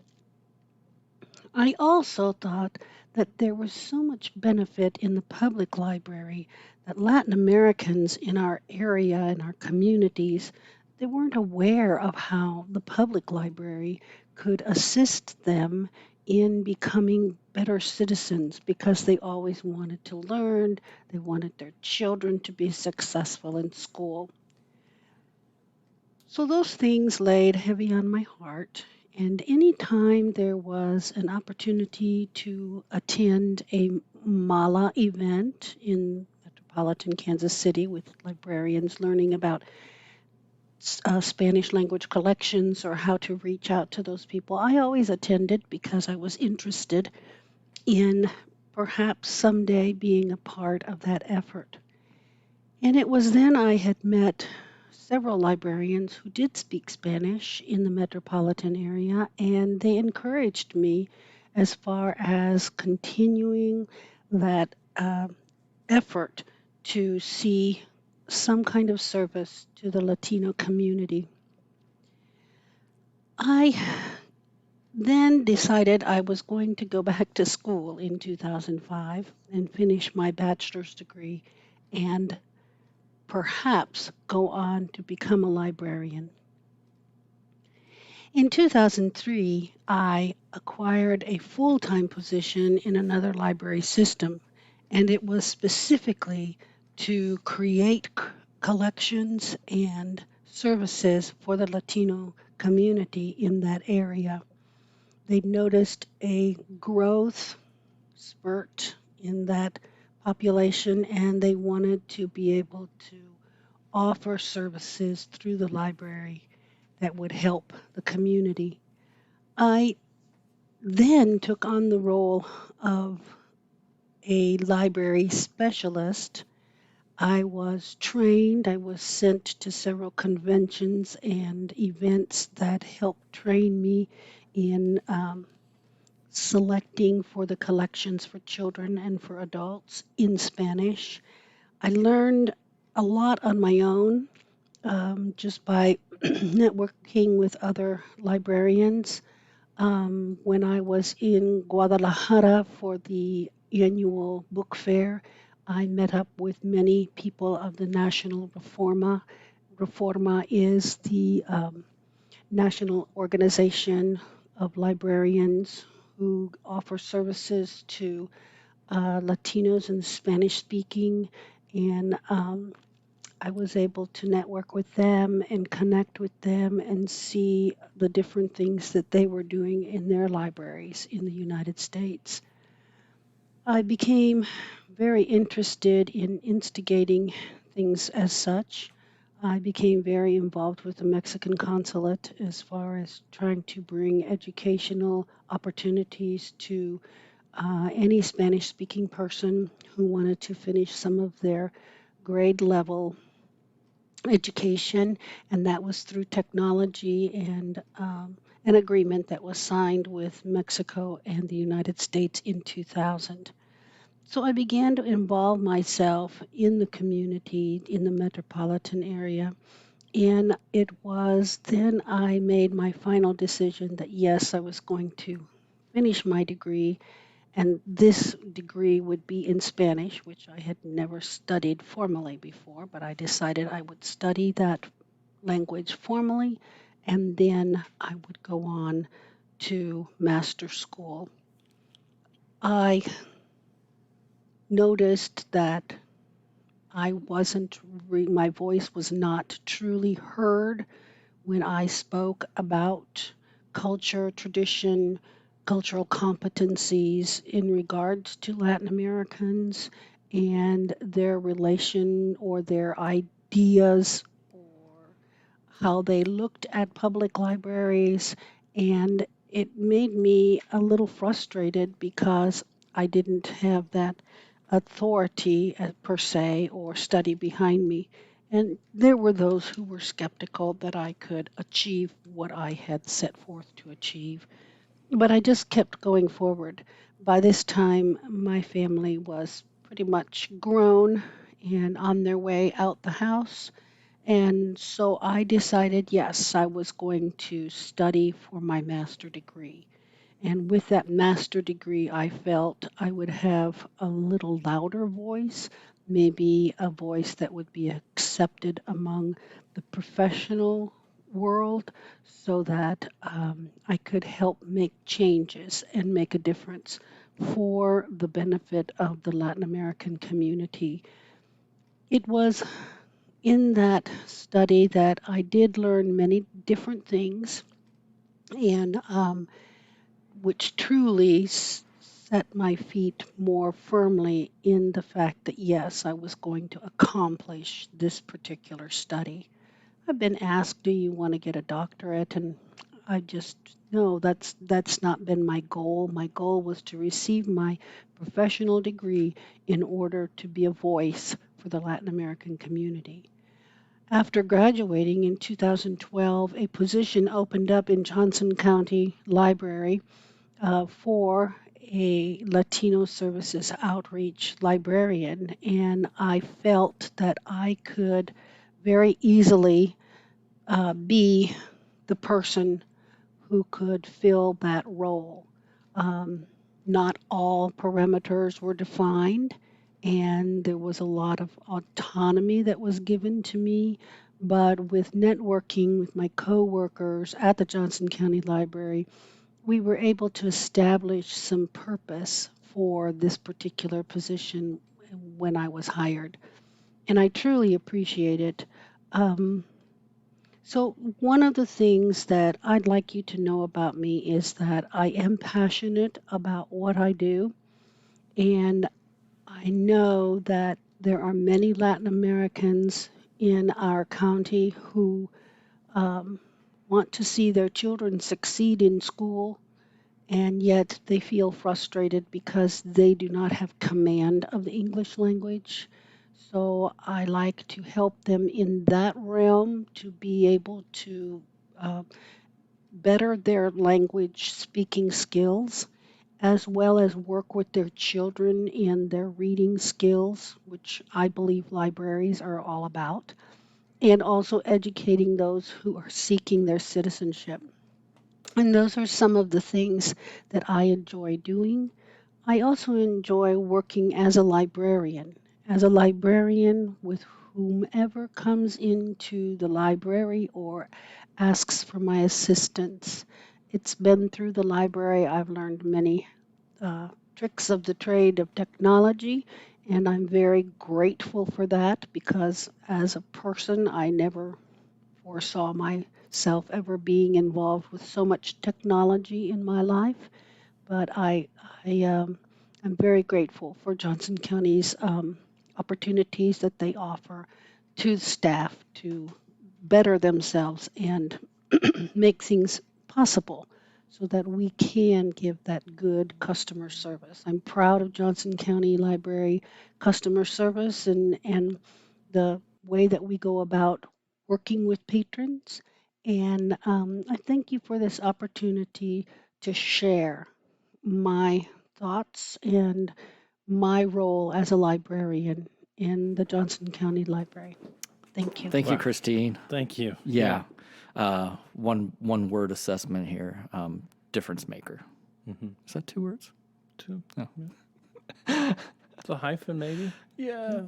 I also thought that there was so much benefit in the public library that Latin Americans in our area and our communities, they weren't aware of how the public library could assist them in becoming better citizens because they always wanted to learn, they wanted their children to be successful in school. So those things laid heavy on my heart. And anytime there was an opportunity to attend a Mala event in metropolitan Kansas City with librarians learning about Spanish language collections or how to reach out to those people, I always attended because I was interested in perhaps someday being a part of that effort. And it was then I had met several librarians who did speak Spanish in the metropolitan area, and they encouraged me as far as continuing that effort to see some kind of service to the Latino community. I then decided I was going to go back to school in 2005 and finish my bachelor's degree and perhaps go on to become a librarian. In 2003, I acquired a full-time position in another library system, and it was specifically to create collections and services for the Latino community in that area. They noticed a growth spurt in that population, and they wanted to be able to offer services through the library that would help the community. I then took on the role of a library specialist. I was trained, I was sent to several conventions and events that helped train me in selecting for the collections for children and for adults in Spanish. I learned a lot on my own just by networking with other librarians. When I was in Guadalajara for the annual book fair, I met up with many people of the National Reforma. Reforma is the national organization of librarians who offer services to Latinos and Spanish speaking. And I was able to network with them and connect with them and see the different things that they were doing in their libraries in the United States. I became very interested in instigating things as such. I became very involved with the Mexican consulate as far as trying to bring educational opportunities to any Spanish speaking person who wanted to finish some of their grade level education, and that was through technology and an agreement that was signed with Mexico and the United States in 2000. So I began to involve myself in the community in the metropolitan area. And it was then I made my final decision that yes, I was going to finish my degree, and this degree would be in Spanish, which I had never studied formally before, but I decided I would study that language formally, and then I would go on to master school. I noticed that my voice was not truly heard when I spoke about culture, tradition, cultural competencies in regards to Latin Americans and their relation or their ideas or how they looked at public libraries. And it made me a little frustrated because I didn't have that authority per se or study behind me. And there were those who were skeptical that I could achieve what I had set forth to achieve. But I just kept going forward. By this time, my family was pretty much grown and on their way out the house. And so I decided, yes, I was going to study for my master degree. And with that master degree, I felt I would have a little louder voice, maybe a voice that would be accepted among the professional world so that I could help make changes and make a difference for the benefit of the Latin American community. It was in that study that I did learn many different things, and which truly set my feet more firmly in the fact that yes, I was going to accomplish this particular study. I've been asked, do you want to get a doctorate? And I just no, that's not been my goal. My goal was to receive my professional degree in order to be a voice for the Latin American community. After graduating in 2012, a position opened up in Johnson County Library for a Latino Services Outreach librarian, and I felt that I could very easily be the person who could fill that role. Um, Not all parameters were defined, and there was a lot of autonomy that was given to me. But with networking with my coworkers at the Johnson County Library, we were able to establish some purpose for this particular position when I was hired. And I truly appreciate it. Um, so, one of the things that I'd like you to know about me is that I am passionate about what I do. And I know that there are many Latin Americans in our county who want to see their children succeed in school, and yet they feel frustrated because they do not have command of the English language. So I like to help them in that realm to be able to uh, better their language speaking skills, as well as work with their children in their reading skills, which I believe libraries are all about, and also educating those who are seeking their citizenship. And those are some of the things that I enjoy doing. I also enjoy working as a librarian. As a librarian, with whomever comes into the library or asks for my assistance. It's been through the library I've learned many tricks of the trade of technology, and I'm very grateful for that because as a person, I never foresaw myself ever being involved with so much technology in my life. But I'm very grateful for Johnson County's opportunities that they offer to staff to better themselves and make things possible so that we can give that good customer service. I'm proud of Johnson County Library customer service and the way that we go about working with patrons. And I thank you for this opportunity to share my thoughts and my role as a librarian in the Johnson County Library. Thank you. Thank you, Christine. Thank you. Yeah. One word assessment here. Difference maker. Mm-hmm. Is that 2 words? 2. No. It's a hyphen, maybe. Yeah.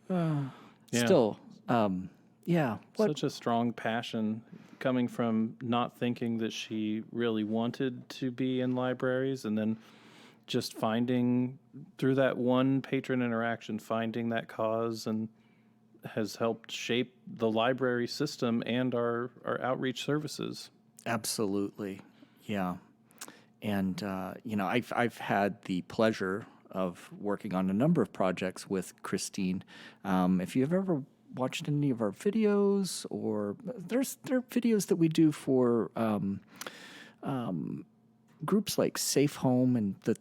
Yeah. Still, yeah. Such a strong passion coming from not thinking that she really wanted to be in libraries, and then just finding through that one patron interaction, finding that cause, and has helped shape the library system and our outreach services. Absolutely. Yeah. And, I've had the pleasure of working on a number of projects with Christine. If you've ever watched any of our videos, or there are videos that we do for groups like Safe Home, and the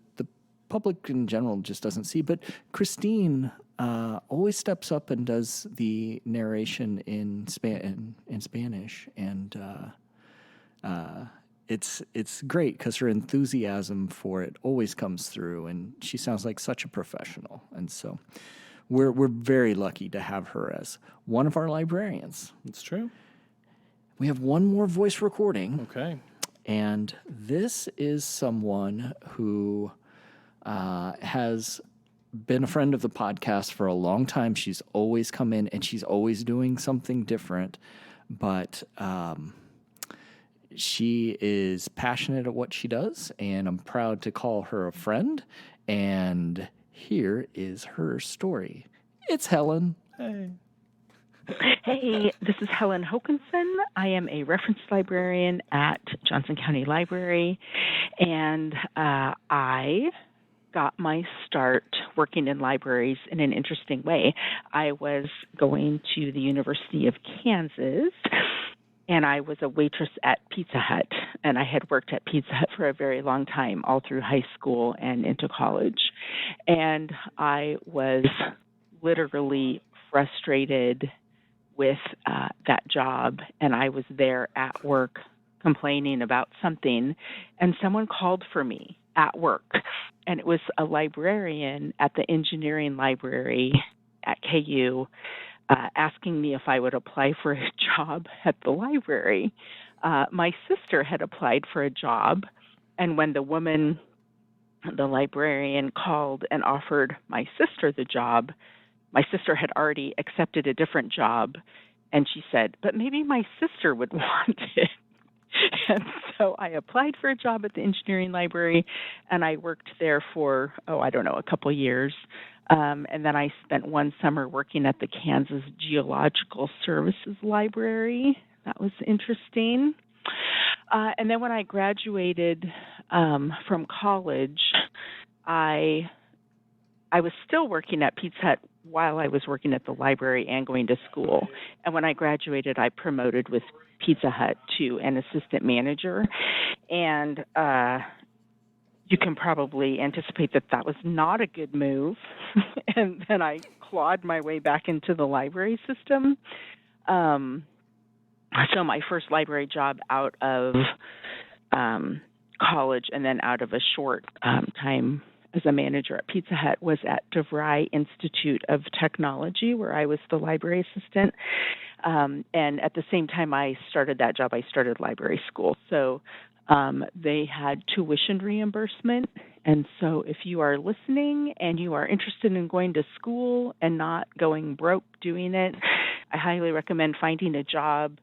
public in general just doesn't see. But Christine always steps up and does the narration in Spanish, and it's great because her enthusiasm for it always comes through, and she sounds like such a professional. And so we're very lucky to have her as one of our librarians. It's true. We have one more voice recording. Okay. And this is someone who has been a friend of the podcast for a long time. She's always come in and she's always doing something different. But she is passionate at what she does, and I'm proud to call her a friend. And here is her story. It's Helen. Hey. Hey, this is Helen Hokinson. I am a reference librarian at Johnson County Library, and I got my start working in libraries in an interesting way. I was going to the University of Kansas, and I was a waitress at Pizza Hut, and I had worked at Pizza Hut for a very long time, all through high school and into college. And I was literally frustrated with that job, and I was there at work complaining about something, and someone called for me at work, and it was a librarian at the engineering library at KU asking me if I would apply for a job at the library. My sister had applied for a job, and when the librarian called and offered my sister the job, my sister had already accepted a different job, and she said, but maybe my sister would want it. And so I applied for a job at the engineering library, and I worked there for, a couple of years. And then I spent one summer working at the Kansas Geological Services Library. That was interesting. And then when I graduated from college, I I was still working at Pizza Hut while I was working at the library and going to school. And when I graduated, I promoted with Pizza Hut to an assistant manager. And you can probably anticipate that that was not a good move. And then I clawed my way back into the library system. So my first library job out of college and then out of a short time as a manager at Pizza Hut was at DeVry Institute of Technology, where I was the library assistant. And at the same time I started that job, I started library school. So they had tuition reimbursement. And so if you are listening and you are interested in going to school and not going broke doing it, I highly recommend finding a job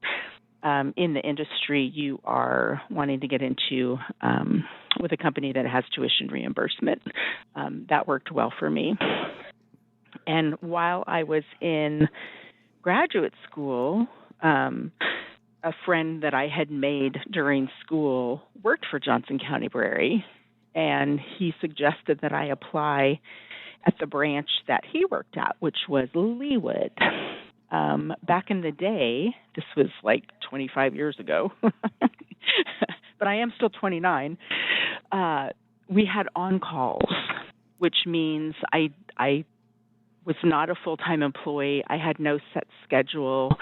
in the industry you are wanting to get into with a company that has tuition reimbursement. That worked well for me. And while I was in graduate school, a friend that I had made during school worked for Johnson County Library, and he suggested that I apply at the branch that he worked at, which was Leawood. Back in the day, this was like 25 years ago, but I am still 29, we had on-calls, which means I was not a full-time employee. I had no set schedule,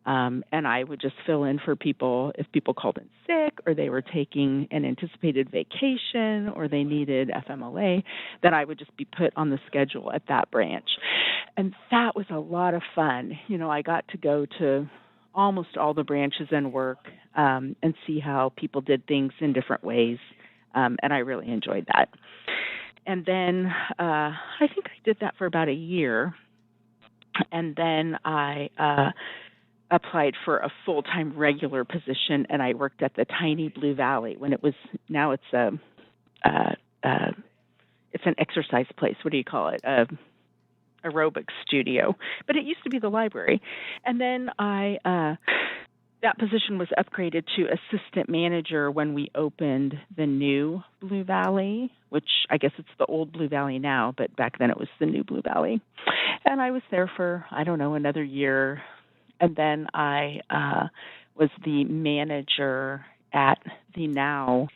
and I would just fill in for people if people called in sick or they were taking an anticipated vacation or they needed FMLA, then I would just be put on the schedule at that branch. And that was a lot of fun. You know, I got to go to almost all the branches and work and see how people did things in different ways, and I really enjoyed that. And then I think I did that for about a year, and then I applied for a full-time regular position, and I worked at the tiny Blue Valley when it was, now it's an exercise place. What do you call it? Aerobics studio, but it used to be the library. And then that position was upgraded to assistant manager when we opened the new Blue Valley, which I guess it's the old Blue Valley now, but back then it was the new Blue Valley. And I was there for, I don't know, another year. And then I was the manager at the now.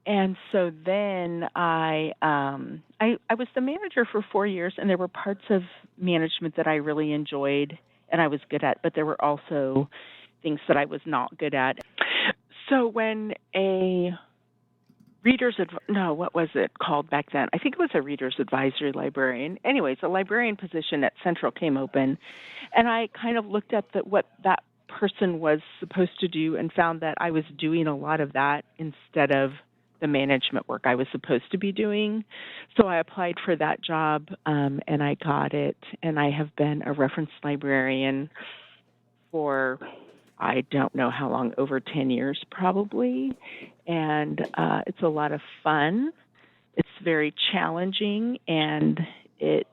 And so then I was the manager for 4 years, and there were parts of management that I really enjoyed and I was good at, but there were also things that I was not good at. So when a what was it called back then? I think it was a reader's advisory librarian. Anyways, a librarian position at Central came open, and I kind of looked at what that person was supposed to do and found that I was doing a lot of that instead of the management work I was supposed to be doing. So I applied for that job, and I got it, and I have been a reference librarian for I don't know how long, over 10 years probably, and it's a lot of fun. It's very challenging, and it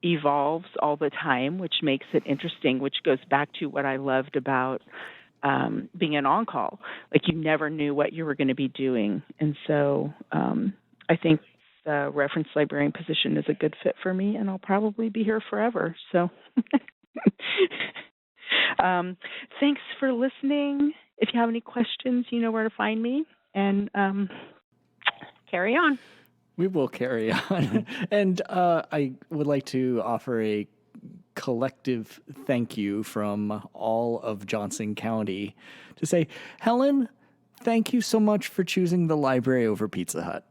evolves all the time, which makes it interesting, which goes back to what I loved about being an on-call. Like, you never knew what you were going to be doing. And so I think the reference librarian position is a good fit for me, and I'll probably be here forever. So thanks for listening. If you have any questions, you know where to find me. And carry on. We will carry on. And I would like to offer a collective thank you from all of Johnson County to say, Helen, thank you so much for choosing the library over Pizza Hut.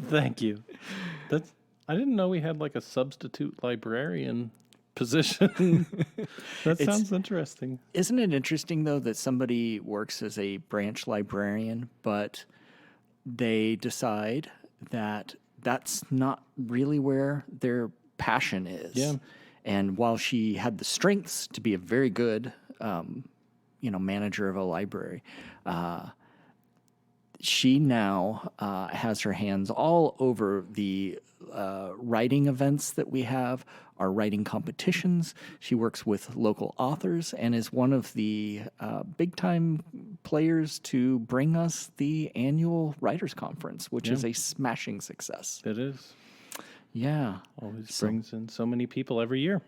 Thank you. I didn't know we had like a substitute librarian position. That sounds interesting. Isn't it interesting, though, that somebody works as a branch librarian, but they decide that that's not really where their passion is. Yeah. And while she had the strengths to be a very good, manager of a library, she now has her hands all over the writing events that we have, our writing competitions. She works with local authors and is one of the big-time players to bring us the annual Writers' Conference, which is a smashing success. It is. Yeah. Always brings in so many people every year.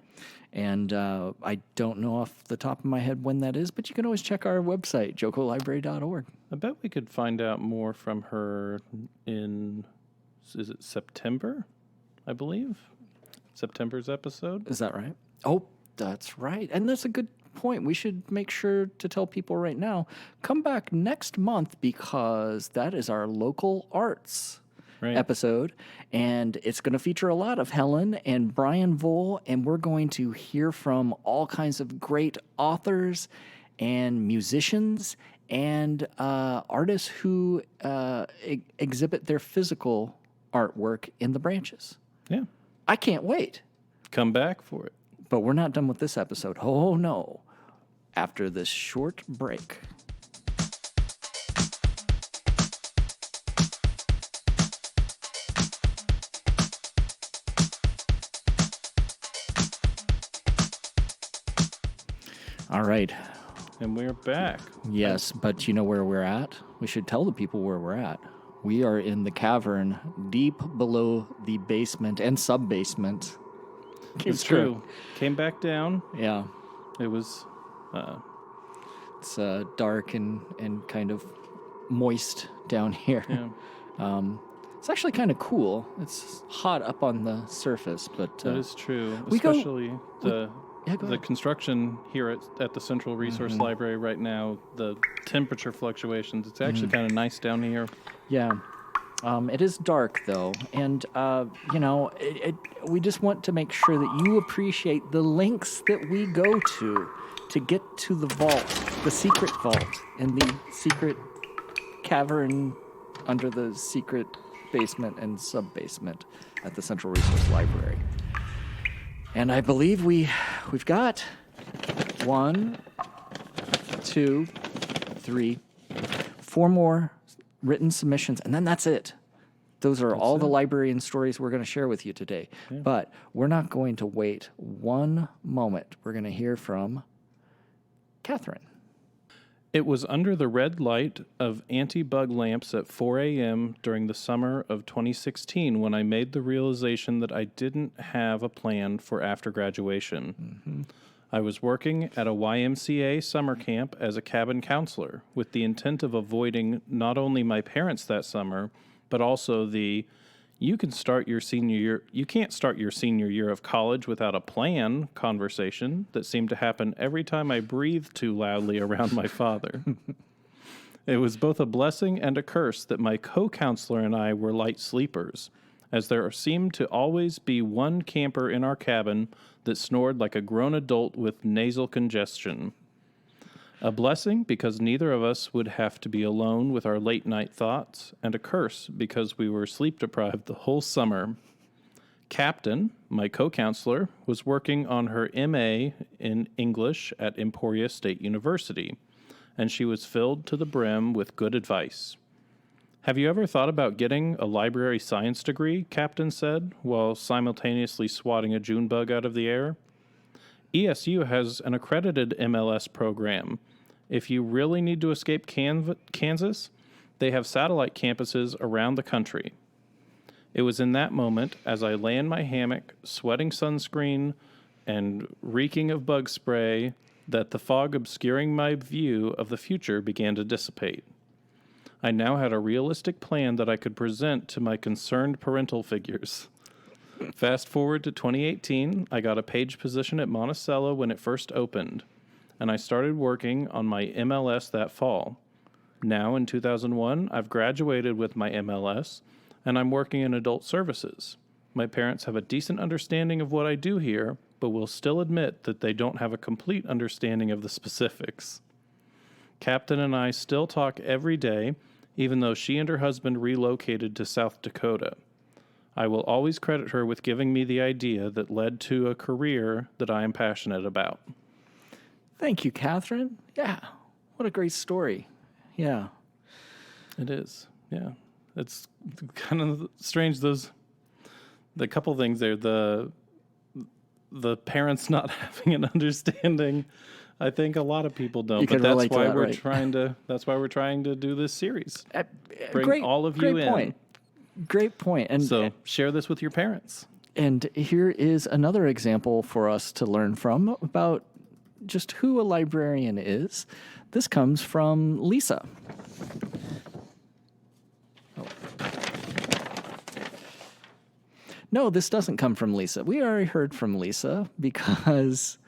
And I don't know off the top of my head when that is, but you can always check our website, jocolibrary.org. I bet we could find out more from her in, is it September, I believe? September's episode? Is that right? Oh, that's right. And that's a good point. We should make sure to tell people right now, come back next month because that is our local arts episode. And it's going to feature a lot of Helen and Brian Vole, and we're going to hear from all kinds of great authors and musicians and artists who exhibit their physical artwork in the branches. Yeah. I can't wait. Come back for it. But we're not done with this episode. Oh, no. After this short break. All right. And we're back. Yes, but you know where we're at? We should tell the people where we're at. We are in the cavern deep below the basement and sub-basement. It's true. Came back down. Yeah. It was... it's dark and kind of moist down here. Yeah. It's actually kind of cool. It's hot up on the surface, but... that is true. Especially the construction here at the Central Resource Library right now, the temperature fluctuations, it's actually kind of nice down here. Yeah. It is dark, though, and, we just want to make sure that you appreciate the links that we go to get to the vault, the secret vault, and the secret cavern under the secret basement and sub-basement at the Central Resource Library. And I believe we've got 1, 2, 3, 4 more written submissions, and then that's it. Those are all the librarian stories we're going to share with you today. Yeah. But we're not going to wait one moment. We're going to hear from Catherine. It was under the red light of anti-bug lamps at 4 a.m. during the summer of 2016 when I made the realization that I didn't have a plan for after graduation. Mm-hmm. I was working at a YMCA summer camp as a cabin counselor with the intent of avoiding not only my parents that summer, but also the you can't start your senior year of college without a plan conversation that seemed to happen every time I breathed too loudly around my father. It was both a blessing and a curse that my co-counselor and I were light sleepers, as there seemed to always be one camper in our cabin that snored like a grown adult with nasal congestion. A blessing because neither of us would have to be alone with our late-night thoughts, and a curse because we were sleep-deprived the whole summer. Captain, my co-counselor, was working on her MA in English at Emporia State University, and she was filled to the brim with good advice. "Have you ever thought about getting a library science degree?" Captain said, while simultaneously swatting a June bug out of the air. ESU has an accredited MLS program. If you really need to escape Kansas, they have satellite campuses around the country. It was in that moment, as I lay in my hammock, sweating sunscreen and reeking of bug spray, that the fog obscuring my view of the future began to dissipate. I now had a realistic plan that I could present to my concerned parental figures. Fast forward to 2018, I got a page position at Monticello when it first opened, and I started working on my MLS that fall. Now, in 2001, I've graduated with my MLS, and I'm working in adult services. My parents have a decent understanding of what I do here, but will still admit that they don't have a complete understanding of the specifics. Captain and I still talk every day, even though she and her husband relocated to South Dakota. I will always credit her with giving me the idea that led to a career that I am passionate about. Thank you, Catherine. Yeah, what a great story. Yeah. It is, yeah. It's kind of strange. The couple things there. The parents not having an understanding. I think a lot of people don't, but that's why we're trying to. That's why we're trying to do this series. Bring all of you in. Great point. And so share this with your parents. And here is another example for us to learn from about just who a librarian is. This comes from Lisa. No, this doesn't come from Lisa. We already heard from Lisa because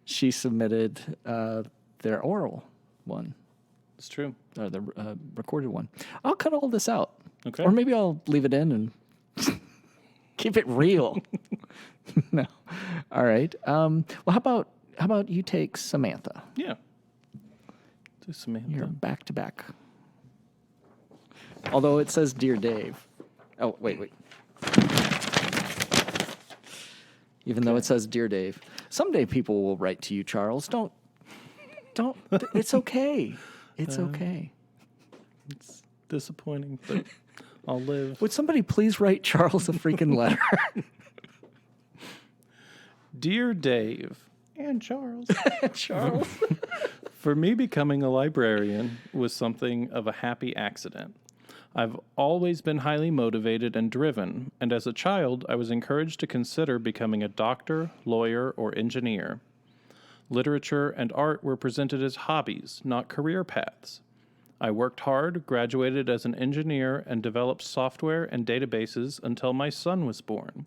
she submitted their oral one. It's true. Or the recorded one. I'll cut all this out. Okay. Or maybe I'll leave it in and keep it real. No. All right. Well, how about you take Samantha? Yeah. Do Samantha. You're back to back. Although it says Dear Dave. Oh, wait. Even though it says Dear Dave. Someday people will write to you, Charles. Don't. It's okay. It's okay. It's disappointing, but I'll live. Would somebody please write Charles a freaking letter? Dear Dave and Charles. Charles. For me, becoming a librarian was something of a happy accident. I've always been highly motivated and driven, and as a child, I was encouraged to consider becoming a doctor, lawyer, or engineer. Literature and art were presented as hobbies, not career paths. I worked hard, graduated as an engineer, and developed software and databases until my son was born.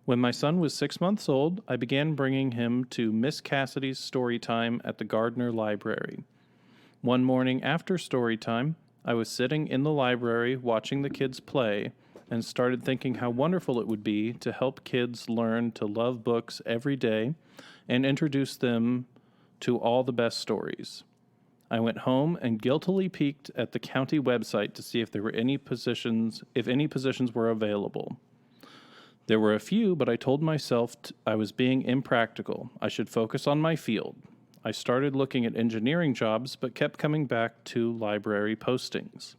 When my son was 6 months old, I began bringing him to Miss Cassidy's story time at the Gardner Library. One morning after story time, I was sitting in the library watching the kids play and started thinking how wonderful it would be to help kids learn to love books every day and introduce them to all the best stories. I went home and guiltily peeked at the county website to see if there were any positions were available. There were a few, but I told myself I was being impractical. I should focus on my field. I started looking at engineering jobs, but kept coming back to library postings.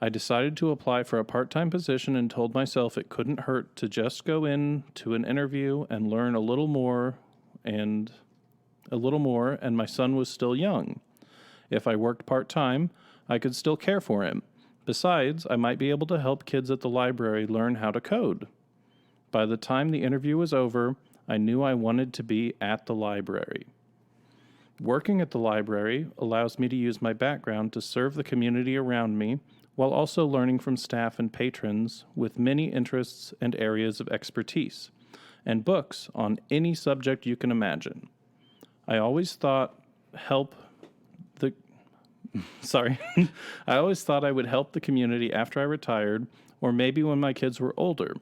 I decided to apply for a part-time position and told myself it couldn't hurt to just go in to an interview and learn a little more, and my son was still young. If I worked part-time, I could still care for him. Besides, I might be able to help kids at the library learn how to code. By the time the interview was over, I knew I wanted to be at the library. Working at the library allows me to use my background to serve the community around me while also learning from staff and patrons with many interests and areas of expertise, and books on any subject you can imagine. I always thought I always thought I would help the community after I retired, or maybe when my kids were older.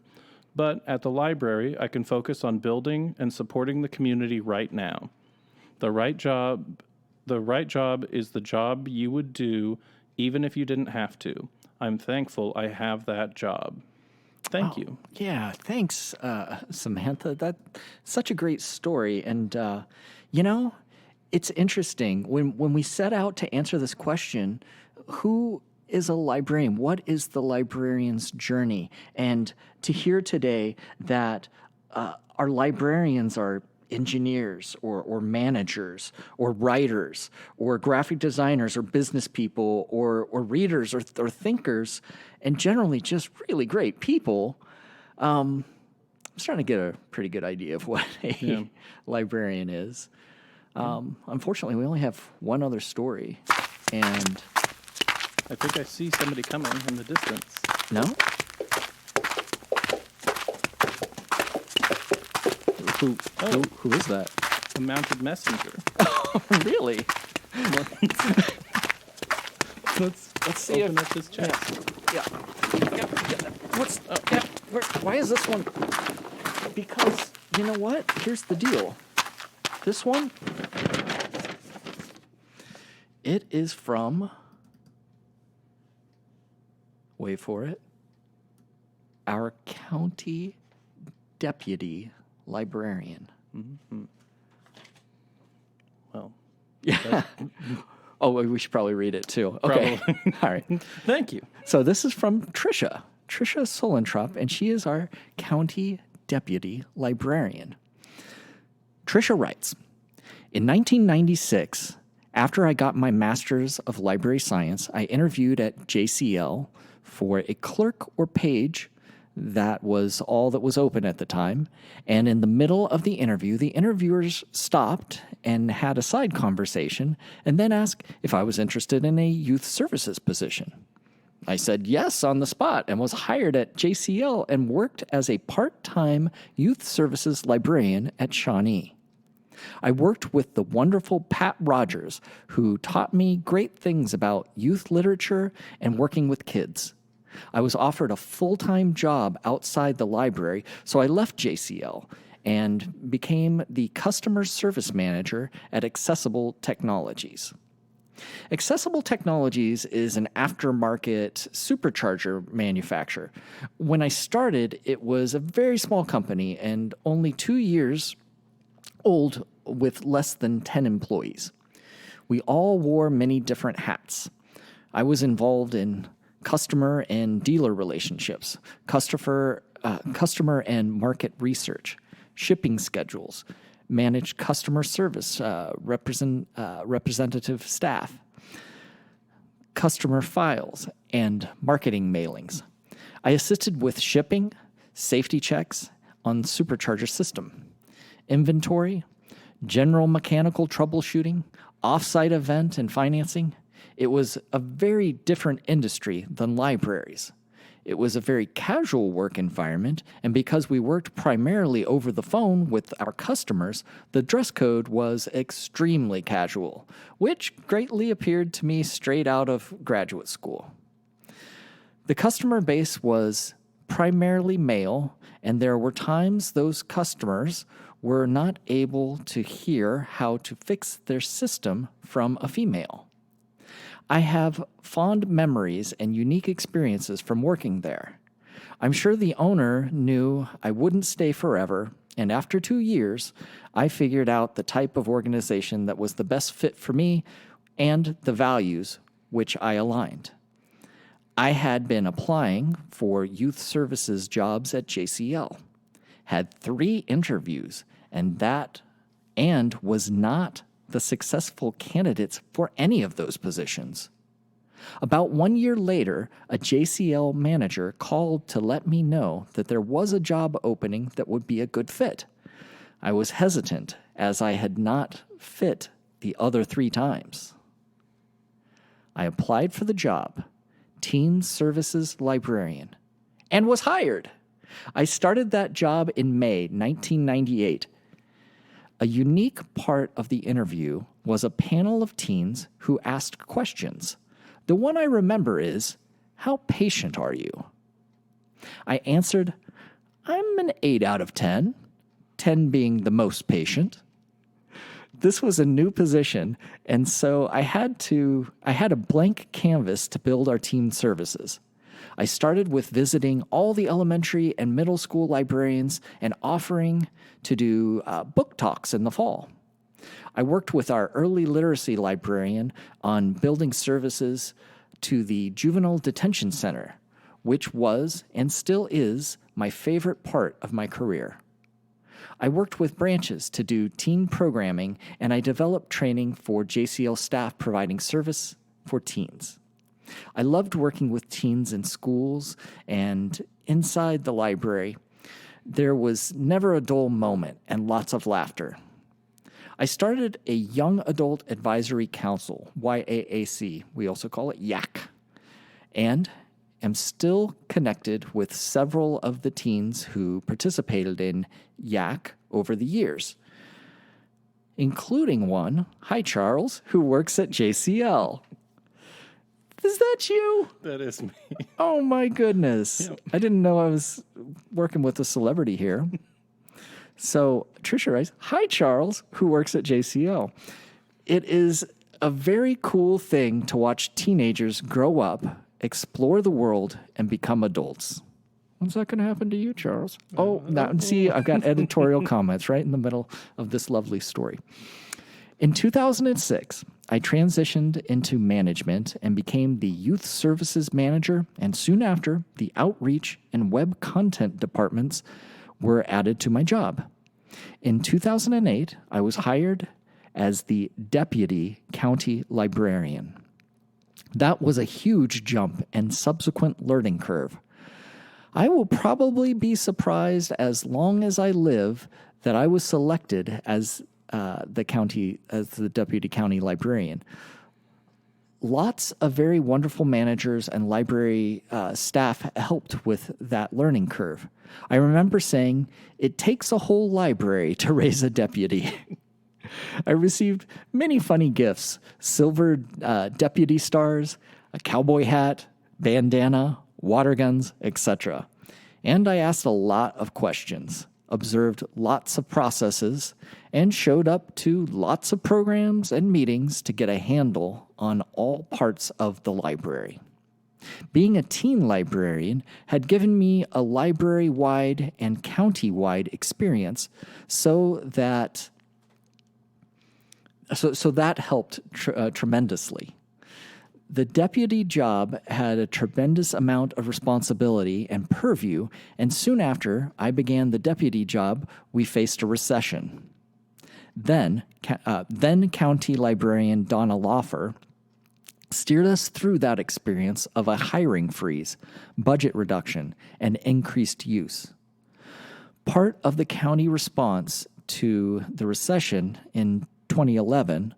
But at the library, I can focus on building and supporting the community right now. The right job is the job you would do even if you didn't have to. I'm thankful I have that job. Thank you. Yeah, thanks, Samantha. That's such a great story. And, it's interesting. When we set out to answer this question, who is a librarian? What is the librarian's journey? And to hear today that our librarians are engineers or managers or writers or graphic designers or business people or readers or thinkers, and generally just really great people, I'm starting to get a pretty good idea of what a librarian is. Unfortunately, we only have one other story, and I think I see somebody coming in the distance. No? Who is that? A mounted messenger. Oh, really? Let's see open up this chest. Yeah. Why is this one? Because, you know what? Here's the deal. This one, it is from, wait for it, our county deputy librarian. Mm-hmm. Well, yeah. Oh, we should probably read it too. Okay. Probably. All right. Thank you. So this is from Tricia Solentrop, and she is our county deputy librarian. Tricia writes, in 1996, after I got my master's of library science, I interviewed at JCL for a clerk or page. That was all that was open at the time. And in the middle of the interview, the interviewers stopped and had a side conversation and then asked if I was interested in a youth services position. I said yes on the spot and was hired at JCL and worked as a part-time youth services librarian at Shawnee. I worked with the wonderful Pat Rogers, who taught me great things about youth literature and working with kids. I was offered a full-time job outside the library, so I left JCL and became the customer service manager at Accessible Technologies. Accessible Technologies is an aftermarket supercharger manufacturer. When I started, it was a very small company and only 2 years old with less than 10 employees. We all wore many different hats. I was involved in customer and dealer relationships, customer and market research, shipping schedules, managed customer service, representative staff, customer files, and marketing mailings. I assisted with shipping, safety checks on Supercharger system, inventory, general mechanical troubleshooting, off-site event and financing. It was a very different industry than libraries. It was a very casual work environment, and because we worked primarily over the phone with our customers, the dress code was extremely casual, which greatly appeared to me straight out of graduate school. The customer base was primarily male, and there were times those customers were not able to hear how to fix their system from a female. I have fond memories and unique experiences from working there. I'm sure the owner knew I wouldn't stay forever, and after 2 years, I figured out the type of organization that was the best fit for me and the values which I aligned. I had been applying for youth services jobs at JCL, had 3 interviews, and was not the successful candidates for any of those positions. About 1 year later, a JCL manager called to let me know that there was a job opening that would be a good fit. I was hesitant as I had not fit the other 3 times. I applied for the job, Teen Services Librarian, and was hired. I started that job in May 1998. A unique part of the interview was a panel of teens who asked questions. The one I remember is, "How patient are you?" I answered, "I'm an 8 out of 10, 10 being the most patient." This was a new position, and so I had a blank canvas to build our teen services. I started with visiting all the elementary and middle school librarians and offering to do book talks in the fall. I worked with our early literacy librarian on building services to the Juvenile Detention Center, which was and still is my favorite part of my career. I worked with branches to do teen programming, and I developed training for JCL staff providing service for teens. I loved working with teens in schools and inside the library. There was never a dull moment and lots of laughter. I started a Young Adult Advisory Council, YAAC, we also call it YAC, and am still connected with several of the teens who participated in YAC over the years, including one, hi Charles, who works at JCL. Is that you? That is me. Oh my goodness. Yep. I didn't know I was working with a celebrity here. So Tricia writes, hi Charles, who works at JCL. It is a very cool thing to watch teenagers grow up, explore the world, and become adults. When's that going to happen to you, Charles? Oh, now see, I've got editorial comments right in the middle of this lovely story. In 2006, I transitioned into management and became the youth services manager, and soon after, the outreach and web content departments were added to my job. In 2008, I was hired as the deputy county librarian. That was a huge jump and subsequent learning curve. I will probably be surprised as long as I live that I was selected as the deputy county librarian. Lots of very wonderful managers and library staff helped with that learning curve. I remember saying, it takes a whole library to raise a deputy. I received many funny gifts: silver deputy stars, a cowboy hat, bandana, water guns, etc. And I asked a lot of questions, observed lots of processes, and showed up to lots of programs and meetings to get a handle on all parts of the library. Being a teen librarian had given me a library-wide and county-wide experience, so that helped tremendously. The deputy job had a tremendous amount of responsibility and purview, and soon after I began the deputy job, we faced a recession. Then County Librarian Donna Lawfer steered us through that experience of a hiring freeze, budget reduction, and increased use. Part of the county response to the recession in 2011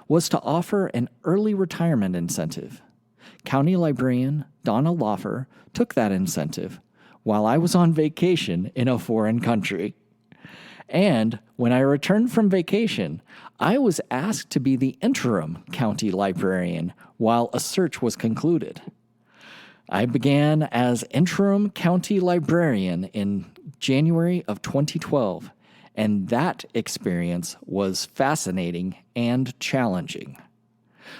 was to offer an early retirement incentive. County Librarian Donna Lawfer took that incentive while I was on vacation in a foreign country. And when I returned from vacation, I was asked to be the interim county librarian while a search was concluded. I began as interim county librarian in January of 2012, and that experience was fascinating and challenging.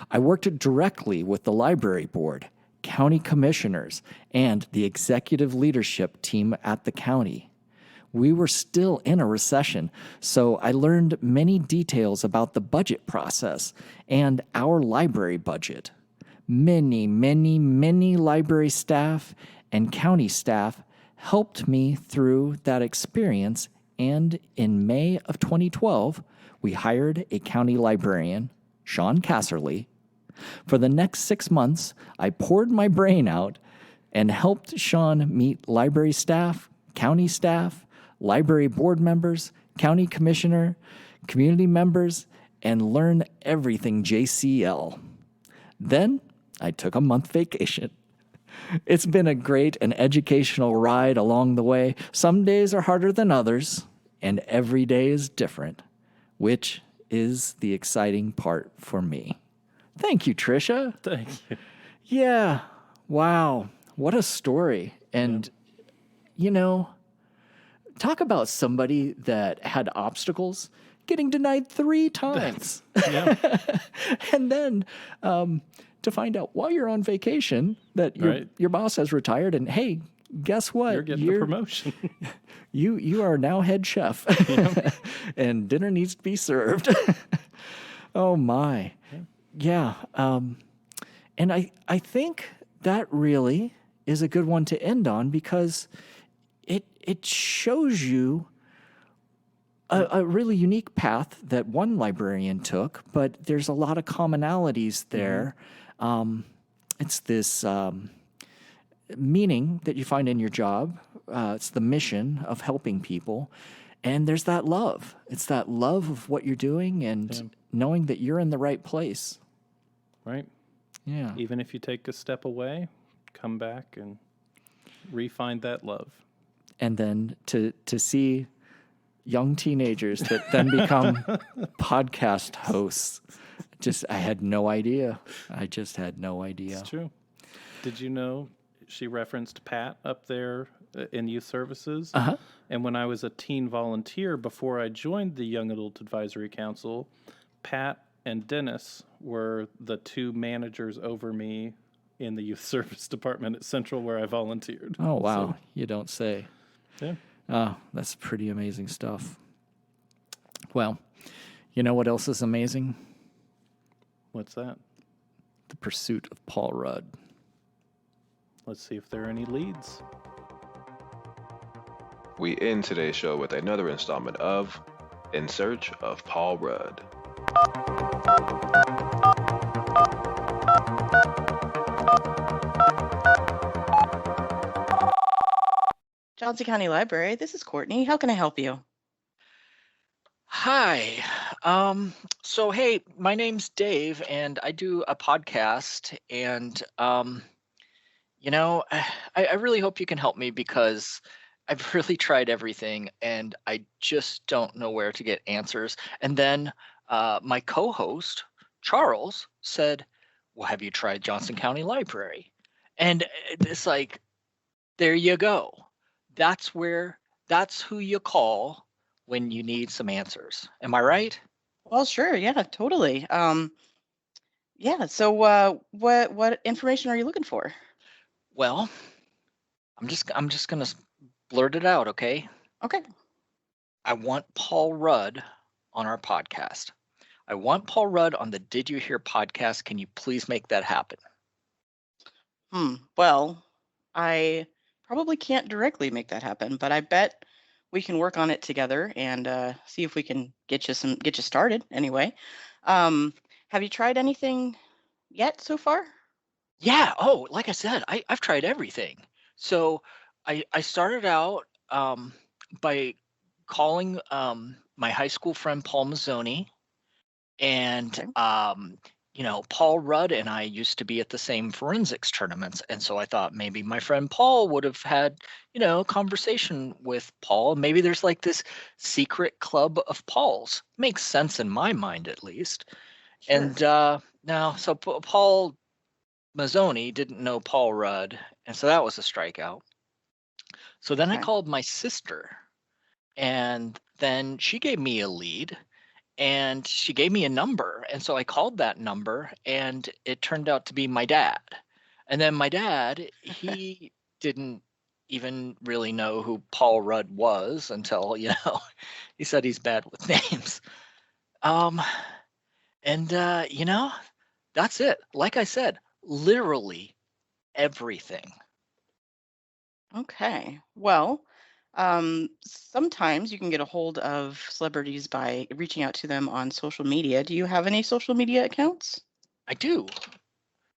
I worked directly with the library board, county commissioners, and the executive leadership team at the county. We were still in a recession, so I learned many details about the budget process and our library budget. Many library staff and county staff helped me through that experience, and in May of 2012, we hired a county librarian, Sean Casserly. For the next 6 months, I poured my brain out and helped Sean meet library staff, county staff, library board members, county commissioner, community members, and learn everything JCL. Then I took a month vacation. It's been a great and educational ride along the way. Some days are harder than others, and every day is different, which is the exciting part for me. Thank you, Tricia. Thank you. Yeah. Wow. What a story. And, talk about somebody that had obstacles, getting denied 3 times. And then to find out while you're on vacation that your boss has retired, and hey, guess what? You're getting a promotion. You are now head chef, and dinner needs to be served. Oh my. Yeah. And I think that really is a good one to end on, because it shows you a really unique path that one librarian took, but there's a lot of commonalities there. It's this meaning that you find in your job. It's the mission of helping people. And there's that love. It's that love of what you're doing and knowing that you're in the right place. Right. Yeah. Even if you take a step away, come back and re-find that love. And then to see young teenagers that then become podcast hosts. I had no idea. I just had no idea. It's true. Did you know she referenced Pat up there in youth services? Uh-huh. And when I was a teen volunteer, before I joined the Young Adult Advisory Council, Pat and Dennis were the 2 managers over me in the youth service department at Central, where I volunteered. Oh, wow. So, you don't say. Yeah. Oh, that's pretty amazing stuff. Well, You know what else is amazing? What's that? The pursuit of Paul Rudd. Let's see if there are any leads. We end today's show with another installment of In Search of Paul Rudd. Johnson County Library, this is Courtney. How can I help you? Hi. So hey, my name's Dave and I do a podcast and I really hope you can help me because I've really tried everything and I just don't know where to get answers. And then my co-host, Charles, said, well, have you tried Johnson County Library? And it's like, there you go. That's who you call when you need some answers. Am I right? Well, sure. Yeah, totally. Yeah. So, what information are you looking for? Well, I'm just gonna blurt it out, okay? Okay. I want Paul Rudd on our podcast. I want Paul Rudd on the Did You Hear podcast. Can you please make that happen? Well, I probably can't directly make that happen, but I bet we can work on it together and see if we can get you started. Anyway, have you tried anything yet so far? Yeah. Oh, like I said, I've tried everything. So I started out by calling my high school friend Paul Mazzoni, and Okay. Paul Rudd and I used to be at the same forensics tournaments, and so I thought maybe my friend Paul would have had a conversation with Paul. Maybe there's like this secret club of Pauls. Makes sense in my mind, at least. Sure. And now, so Paul Mazzoni didn't know Paul Rudd, and so that was a strikeout. So then I Okay. called my sister, and then she gave me a lead, and she gave me a number, and so I called that number, and it turned out to be my dad. And then my dad, he didn't even really know who Paul Rudd was until, he said he's bad with names. And that's it. Like I said, literally everything. Okay. Well, sometimes you can get a hold of celebrities by reaching out to them on social media. Do you have any social media accounts? I do.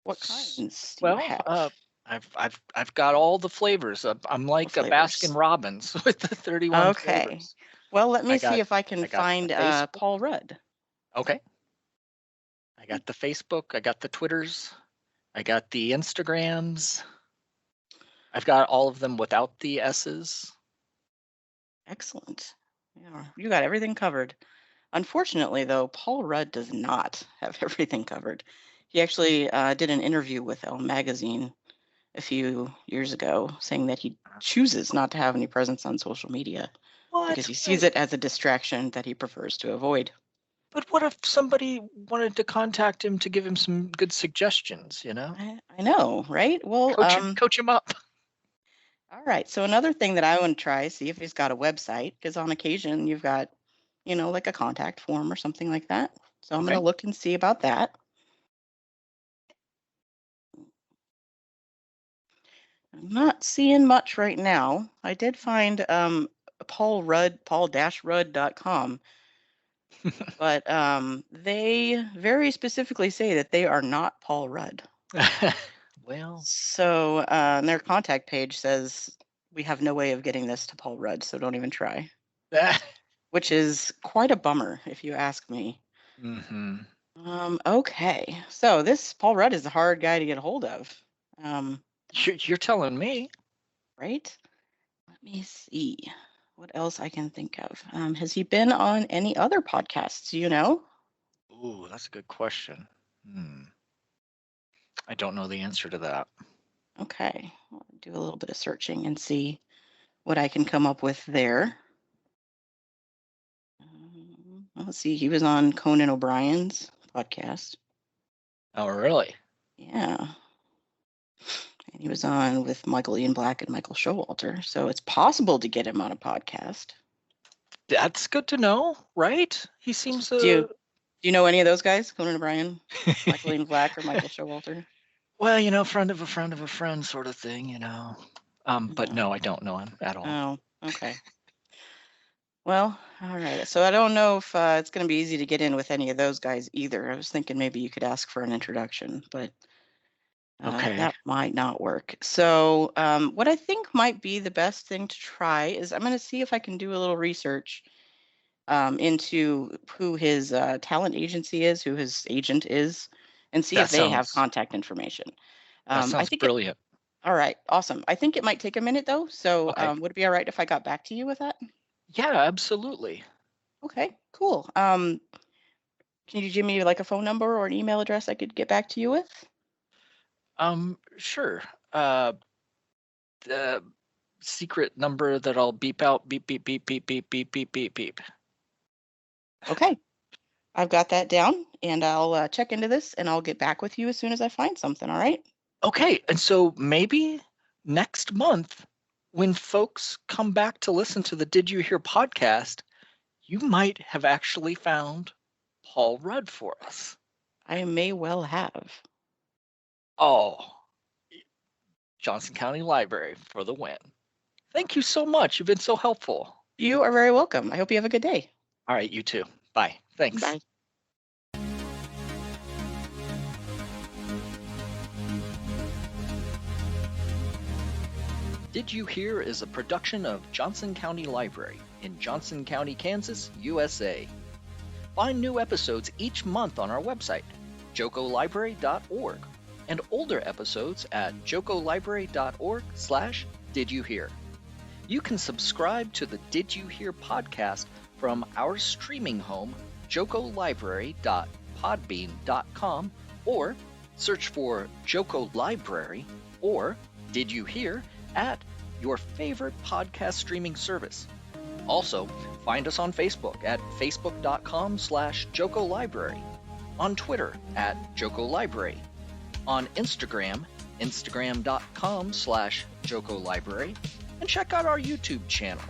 What kinds do you Well, have? I've got all the flavors. I'm All like a flavors. Baskin Robbins with the 31 Okay. flavors. Well, let me I see got if I can I got the find Facebook. Paul Rudd. Okay. I got the Facebook. I got the Twitters. I got the Instagrams. I've got all of them without the S's. Excellent. Yeah, you got everything covered. Unfortunately, though, Paul Rudd does not have everything covered. He actually did an interview with Elle magazine a few years ago saying that he chooses not to have any presence on social media because he sees it as a distraction that he prefers to avoid. But what if somebody wanted to contact him to give him some good suggestions, I know, right? Well, Coach him up. all right. So another thing that I want to try, see if he's got a website, because on occasion you've got, like a contact form or something like that. So I'm going to look and see about that. I'm not seeing much right now. I did find Paul Rudd, paul-rudd.com, but they very specifically say that they are not Paul Rudd. Well, So their contact page says, we have no way of getting this to Paul Rudd, so don't even try. Which is quite a bummer, if you ask me. Mm-hmm. Okay, so this Paul Rudd is a hard guy to get a hold of. You're telling me. Right? Let me see what else I can think of. Has he been on any other podcasts? Do you know? Ooh, that's a good question. I don't know the answer to that. Okay, I'll do a little bit of searching and see what I can come up with there. Let's see, he was on Conan O'Brien's podcast. Oh, really? Yeah. And he was on with Michael Ian Black and Michael Showalter. So it's possible to get him on a podcast. That's good to know, right? He seems Do you know any of those guys? Conan O'Brien, Michael Ian Black, or Michael Showalter? well, friend of a friend of a friend sort of thing, But no, I don't know him at all. Oh, okay. Well, all right. So I don't know if it's going to be easy to get in with any of those guys either. I was thinking maybe you could ask for an introduction, but Okay. that might not work. So what I think might be the best thing to try is I'm going to see if I can do a little research into who his talent agency is, who his agent is, and see if they have contact information. That sounds brilliant. All right, awesome. I think it might take a minute though. So would it be all right if I got back to you with that? Yeah, absolutely. Okay, cool. Can you give me like a phone number or an email address I could get back to you with? Sure. The secret number that I'll beep out, beep, beep, beep, beep, beep, beep, beep, beep, beep. Okay, I've got that down, and I'll check into this, and I'll get back with you as soon as I find something, all right? Okay, and so maybe next month, when folks come back to listen to the Did You Hear podcast, you might have actually found Paul Rudd for us. I may well have. Oh, Johnson County Library for the win. Thank you so much. You've been so helpful. You are very welcome. I hope you have a good day. All right, you too. Bye. Thanks. Bye. Did You Hear is a production of Johnson County Library in Johnson County, Kansas, USA. Find new episodes each month on our website, jocolibrary.org, and older episodes at jocolibrary.org/didyouhear. You can subscribe to the Did You Hear podcast from our streaming home, jocolibrary.podbean.com, or search for Joco Library or Did You Hear at your favorite podcast streaming service. Also, find us on Facebook at facebook.com/JocoLibrary, on Twitter at JocoLibrary, on Instagram, instagram.com/JocoLibrary, and check out our YouTube channel,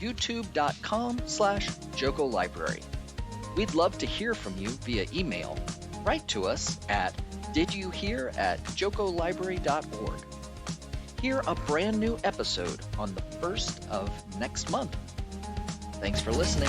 youtube.com/JocoLibrary. We'd love to hear from you via email. Write to us at didyouhear@jocolibrary.org. Hear a brand new episode on the 1st of next month. Thanks for listening.